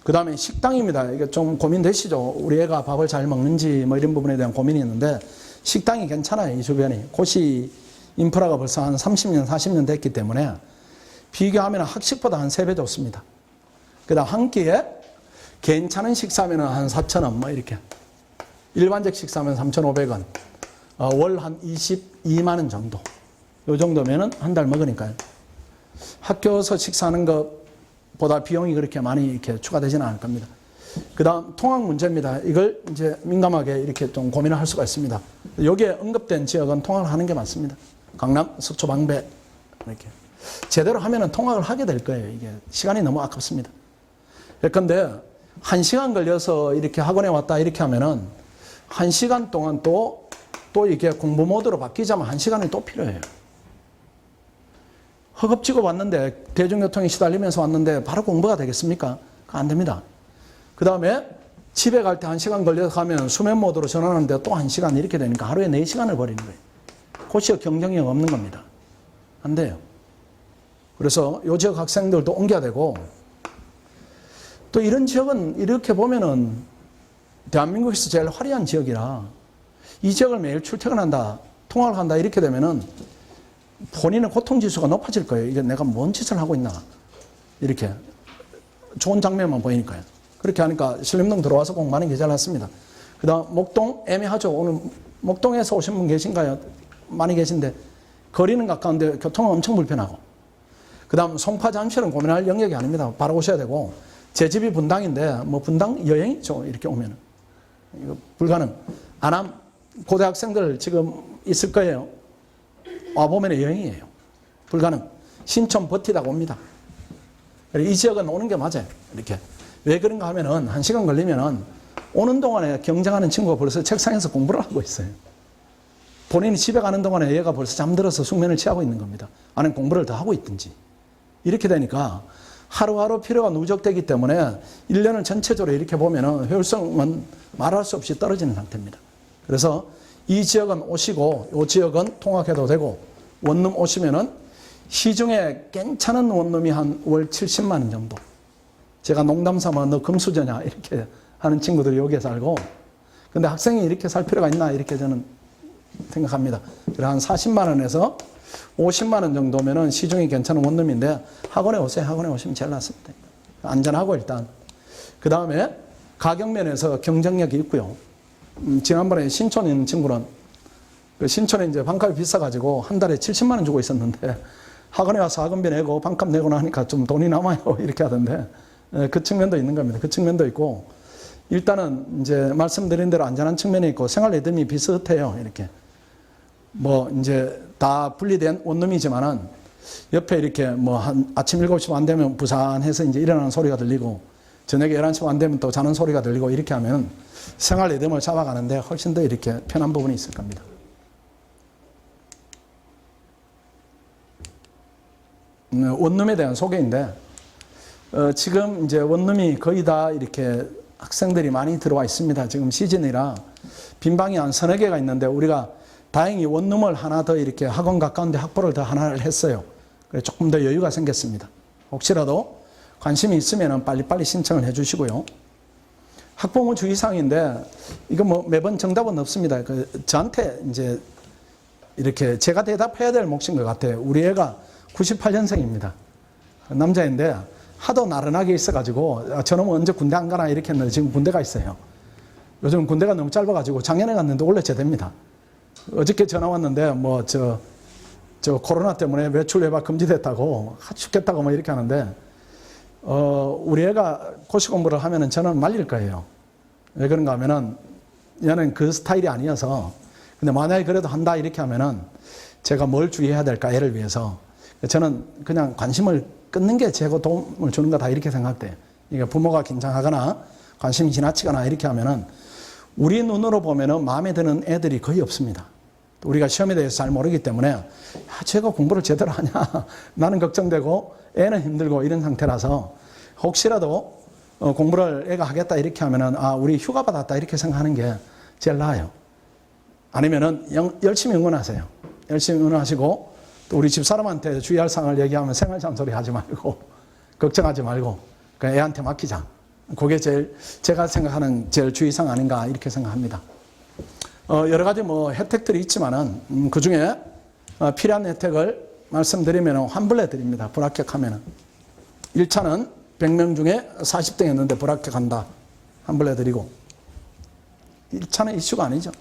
그 다음에 식당입니다. 이게 좀 고민되시죠? 우리 애가 밥을 잘 먹는지 뭐 이런 부분에 대한 고민이 있는데 식당이 괜찮아요. 이 주변이. 고시 인프라가 벌써 한 30년, 40년 됐기 때문에 비교하면 학식보다 한 3배 좋습니다. 그 다음 한 끼에 괜찮은 식사면 한 4,000원 뭐 이렇게. 일반적 식사면 3,500원. 월 한 22만 원 정도. 요 정도면은 한 달 먹으니까요. 학교에서 식사하는 것보다 비용이 그렇게 많이 이렇게 추가되지는 않을 겁니다. 그 다음 통학 문제입니다. 이걸 이제 민감하게 이렇게 좀 고민을 할 수가 있습니다. 여기에 언급된 지역은 통학을 하는 게 맞습니다. 강남, 속초, 방배 이렇게 제대로 하면은 통학을 하게 될 거예요. 이게 시간이 너무 아깝습니다. 그런데 1시간 걸려서 이렇게 학원에 왔다 이렇게 하면은 1시간 동안 또 이렇게 공부 모드로 바뀌자면 1시간이 또 필요해요. 허겁지겁 왔는데 대중교통에 시달리면서 왔는데 바로 공부가 되겠습니까? 안 됩니다. 그 다음에 집에 갈 때 1시간 걸려서 가면 수면 모드로 전환하는데 또 1시간 이렇게 되니까 하루에 4시간을 버리는 거예요. 그 지역 경쟁력 없는 겁니다. 안 돼요. 그래서 요 지역 학생들도 옮겨야 되고 또 이런 지역은 이렇게 보면은 대한민국에서 제일 화려한 지역이라 이 지역을 매일 출퇴근한다, 통학을 한다 이렇게 되면은 본인의 고통지수가 높아질 거예요. 이게 내가 뭔 짓을 하고 있나. 이렇게. 좋은 장면만 보이니까요. 그렇게 하니까 신림동 들어와서 꼭 많이 계절났습니다. 그 다음 목동 애매하죠. 오늘 목동에서 오신 분 계신가요? 많이 계신데 거리는 가까운데 교통은 엄청 불편하고. 그 다음 송파 잠실은 고민할 영역이 아닙니다. 바로 오셔야 되고 제 집이 분당인데 뭐 분당 여행이죠. 이렇게 오면은. 이거 불가능. 안암 고대학생들 지금 있을 거예요. 와보면 여행이에요. 불가능. 신촌 버티다가 옵니다. 이 지역은 오는 게 맞아요. 이렇게. 왜 그런가 하면은 1시간 걸리면은 오는 동안에 경쟁하는 친구가 벌써 책상에서 공부를 하고 있어요. 본인이 집에 가는 동안에 얘가 벌써 잠들어서 숙면을 취하고 있는 겁니다. 아니면 공부를 더 하고 있든지. 이렇게 되니까 하루하루 필요가 누적되기 때문에 1년을 전체적으로 이렇게 보면은 효율성은 말할 수 없이 떨어지는 상태입니다. 그래서 이 지역은 오시고 이 지역은 통학해도 되고 원룸 오시면은 시중에 괜찮은 원룸이 한 월 70만 원 정도. 제가 농담 삼아 너 금수저냐 이렇게 하는 친구들이 여기에 살고 근데 학생이 이렇게 살 필요가 있나 이렇게 저는 생각합니다. 그래서 한 40만 원에서 50만 원 정도면은 시중에 괜찮은 원룸인데 학원에 오세요. 학원에 오시면 제일 낫습니다. 안전하고 일단. 그 다음에 가격면에서 경쟁력이 있고요. 지난번에 신촌에 있는 친구는 신촌에 이제 반값이 비싸가지고 한 달에 70만 원 주고 있었는데 학원에 와서 학원비 내고 반값 내고 나니까 좀 돈이 남아요. 이렇게 하던데 그 측면도 있는 겁니다. 그 측면도 있고 일단은 이제 말씀드린 대로 안전한 측면이 있고 생활 리듬이 비슷해요. 이렇게 뭐 이제 다 분리된 원룸이지만은 옆에 이렇게 뭐 한 아침 7시 반 되면 부산해서 이제 일어나는 소리가 들리고 저녁에 11시 반 되면 또 자는 소리가 들리고 이렇게 하면 생활 리듬을 잡아가는데 훨씬 더 이렇게 편한 부분이 있을 겁니다. 원룸에 대한 소개인데 지금 이제 원룸이 거의 다 이렇게 학생들이 많이 들어와 있습니다. 지금 시즌이라 빈 방이 한 서너 개가 있는데 우리가 다행히 원룸을 하나 더 이렇게 학원 가까운데 확보를 더 하나를 했어요. 그래서 조금 더 여유가 생겼습니다. 혹시라도 관심이 있으면 빨리빨리 신청을 해 주시고요. 학부모 주의사항인데 이거 뭐 매번 정답은 없습니다. 저한테 이제 이렇게 제가 대답해야 될 몫인 것 같아요. 우리 애가 98년생입니다. 남자인데 하도 나른하게 있어가지고 저놈은 언제 군대 안 가나 이렇게 했는데 지금 군대가 있어요. 요즘 군대가 너무 짧아가지고 작년에 갔는데 올해 제대입니다. 어저께 전화 왔는데 뭐 저 코로나 때문에 외출 외박 금지됐다고 죽겠다고 뭐 이렇게 하는데 우리 애가 고시 공부를 하면은 저는 말릴 거예요. 왜 그런가 하면은 얘는 그 스타일이 아니어서 근데 만약에 그래도 한다 이렇게 하면은 제가 뭘 주의해야 될까 애를 위해서 저는 그냥 관심을 끊는 게 최고 도움을 주는 거다 이렇게 생각돼요. 이게 부모가 긴장하거나 관심이 지나치거나 이렇게 하면은 우리 눈으로 보면은 마음에 드는 애들이 거의 없습니다. 우리가 시험에 대해서 잘 모르기 때문에 야, 쟤가 공부를 제대로 하냐 나는 걱정되고 애는 힘들고 이런 상태라서 혹시라도 공부를 애가 하겠다 이렇게 하면은 아 우리 휴가 받았다 이렇게 생각하는 게 제일 나아요. 아니면은 열심히 응원하세요. 열심히 응원하시고 또 우리 집사람한테 주의할 사항을 얘기하면 생활 잔소리 하지 말고 걱정하지 말고 그냥 애한테 맡기자. 그게 제일 제가 생각하는 제일 주의사항 아닌가 이렇게 생각합니다. 여러 가지 뭐 혜택들이 있지만은 그 중에 필요한 혜택을 말씀드리면 환불해 드립니다. 불합격하면은 1차는 100명 중에 40등 했는데 불합격한다. 환불해 드리고 1차는 이슈가 아니죠.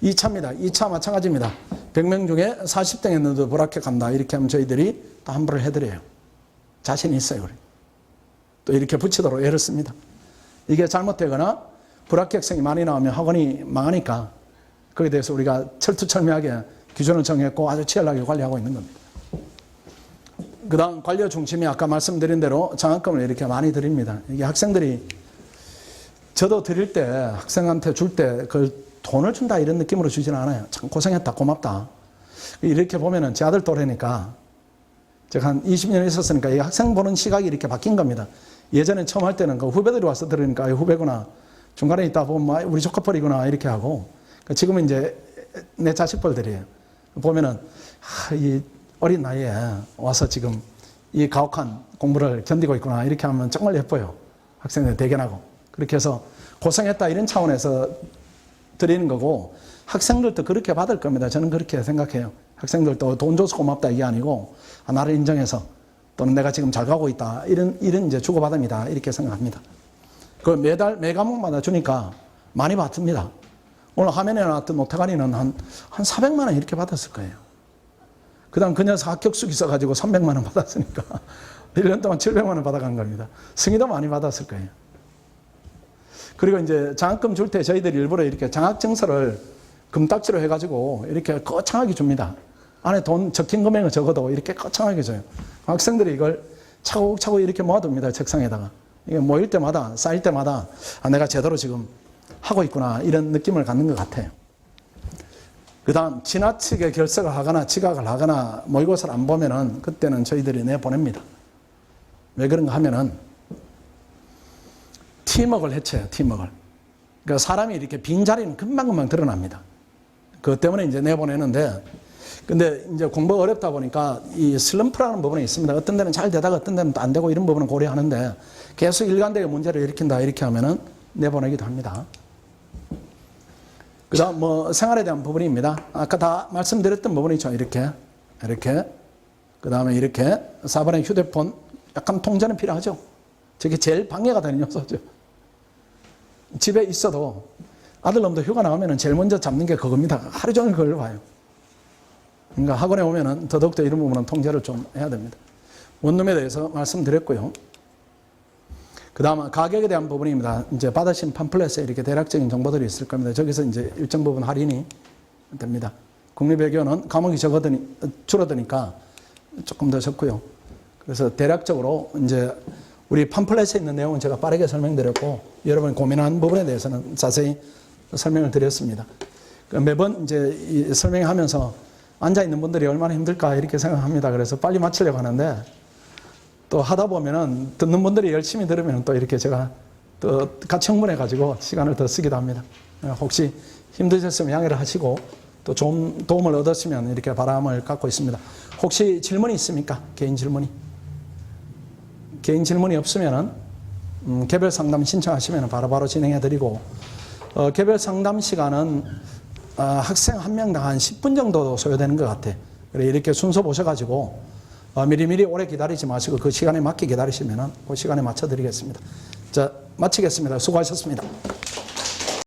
2차입니다. 2차 마찬가지입니다. 100명 중에 40등 했는데 불합격한다. 이렇게 하면 저희들이 또 환불을 해드려요. 자신이 있어요. 우리. 또 이렇게 붙이도록 애를 씁니다. 이게 잘못되거나 불합격생이 많이 나오면 학원이 망하니까 거기에 대해서 우리가 철두철미하게 기준을 정했고 아주 치열하게 관리하고 있는 겁니다. 그 다음 관료 중심이 아까 말씀드린 대로 장학금을 이렇게 많이 드립니다. 이게 학생들이 저도 드릴 때 학생한테 줄 때 그걸 돈을 준다 이런 느낌으로 주지는 않아요. 참 고생했다 고맙다. 이렇게 보면은 제 아들 또래니까 제가 한 20년 있었으니까 이 학생 보는 시각이 이렇게 바뀐 겁니다. 예전에 처음 할 때는 그 후배들이 와서 들으니까 후배구나. 중간에 있다 보면 우리 조카뻘이구나 이렇게 하고 지금은 이제 내 자식뻘들이에요. 보면은 이 어린 나이에 와서 지금 이 가혹한 공부를 견디고 있구나 이렇게 하면 정말 예뻐요. 학생들 대견하고 그렇게 해서 고생했다 이런 차원에서 드리는 거고 학생들도 그렇게 받을 겁니다. 저는 그렇게 생각해요. 학생들도 돈 줘서 고맙다 이게 아니고 나를 인정해서 또는 내가 지금 잘 가고 있다 이런 이제 주고받음이다 이렇게 생각합니다. 그 매달 매 과목마다 주니까 많이 받습니다. 오늘 화면에 나왔던 노태관이는 한 400만 원 이렇게 받았을 거예요. 그 다음 그 녀석 합격수기 써가지고 300만 원 받았으니까 1년 동안 700만 원 받아간 겁니다. 승희도 많이 받았을 거예요. 그리고 이제 장학금 줄 때 저희들이 일부러 이렇게 장학증서를 금딱지로 해가지고 이렇게 거창하게 줍니다. 안에 돈 적힌 금액은 적어도 이렇게 거창하게 줘요. 학생들이 이걸 차곡차곡 이렇게 모아둡니다. 책상에다가. 이게 모일 때마다, 쌓일 때마다 아, 내가 제대로 지금 하고 있구나 이런 느낌을 갖는 것 같아요. 그 다음 지나치게 결석을 하거나 지각을 하거나 모의고사를 안 보면은 그때는 저희들이 내보냅니다. 왜 그런가 하면은 팀워크를 해쳐요. 팀워크를. 그러니까 사람이 이렇게 빈자리는 금방금방 드러납니다. 그것 때문에 이제 내보내는데 근데 이제 공부가 어렵다 보니까 이 슬럼프라는 부분이 있습니다. 어떤 데는 잘 되다가 어떤 데는 또 안 되고 이런 부분은 고려하는데 계속 일관되게 문제를 일으킨다 이렇게 하면은 내보내기도 합니다. 그 다음 뭐 생활에 대한 부분입니다. 아까 다 말씀드렸던 부분이죠. 이렇게. 그 다음에 이렇게 4번의 휴대폰 약간 통제는 필요하죠. 저게 제일 방해가 되는 요소죠. 집에 있어도 아들놈도 휴가 나오면은 제일 먼저 잡는 게 그겁니다. 하루 종일 그걸 봐요. 그러니까 학원에 오면은 더더욱더 이런 부분은 통제를 좀 해야 됩니다. 원룸에 대해서 말씀드렸고요. 그 다음 가격에 대한 부분입니다. 이제 받으신 팜플렛에 이렇게 대략적인 정보들이 있을 겁니다. 저기서 이제 일정 부분 할인이 됩니다. 국립외교는 과목이 줄어드니까 조금 더 적고요. 그래서 대략적으로 이제 우리 팜플렛에 있는 내용은 제가 빠르게 설명드렸고 여러분이 고민한 부분에 대해서는 자세히 설명을 드렸습니다. 매번 이제 설명하면서 앉아있는 분들이 얼마나 힘들까 이렇게 생각합니다. 그래서 빨리 마치려고 하는데 또 하다 보면은 듣는 분들이 열심히 들으면 또 이렇게 제가 또 같이 흥분해 가지고 시간을 더 쓰기도 합니다. 혹시 힘드셨으면 양해를 하시고 또 좀 도움을 얻었으면 이렇게 바람을 갖고 있습니다. 혹시 질문이 있습니까? 개인 질문이? 개인 질문이 없으면은 개별 상담 신청하시면 바로바로 진행해 드리고 개별 상담 시간은 학생 한 명당 한 10분 정도 소요되는 것 같아요. 그래 이렇게 순서 보셔가지고 미리미리 오래 기다리지 마시고 그 시간에 맞게 기다리시면 그 시간에 맞춰 드리겠습니다. 자, 마치겠습니다. 수고하셨습니다.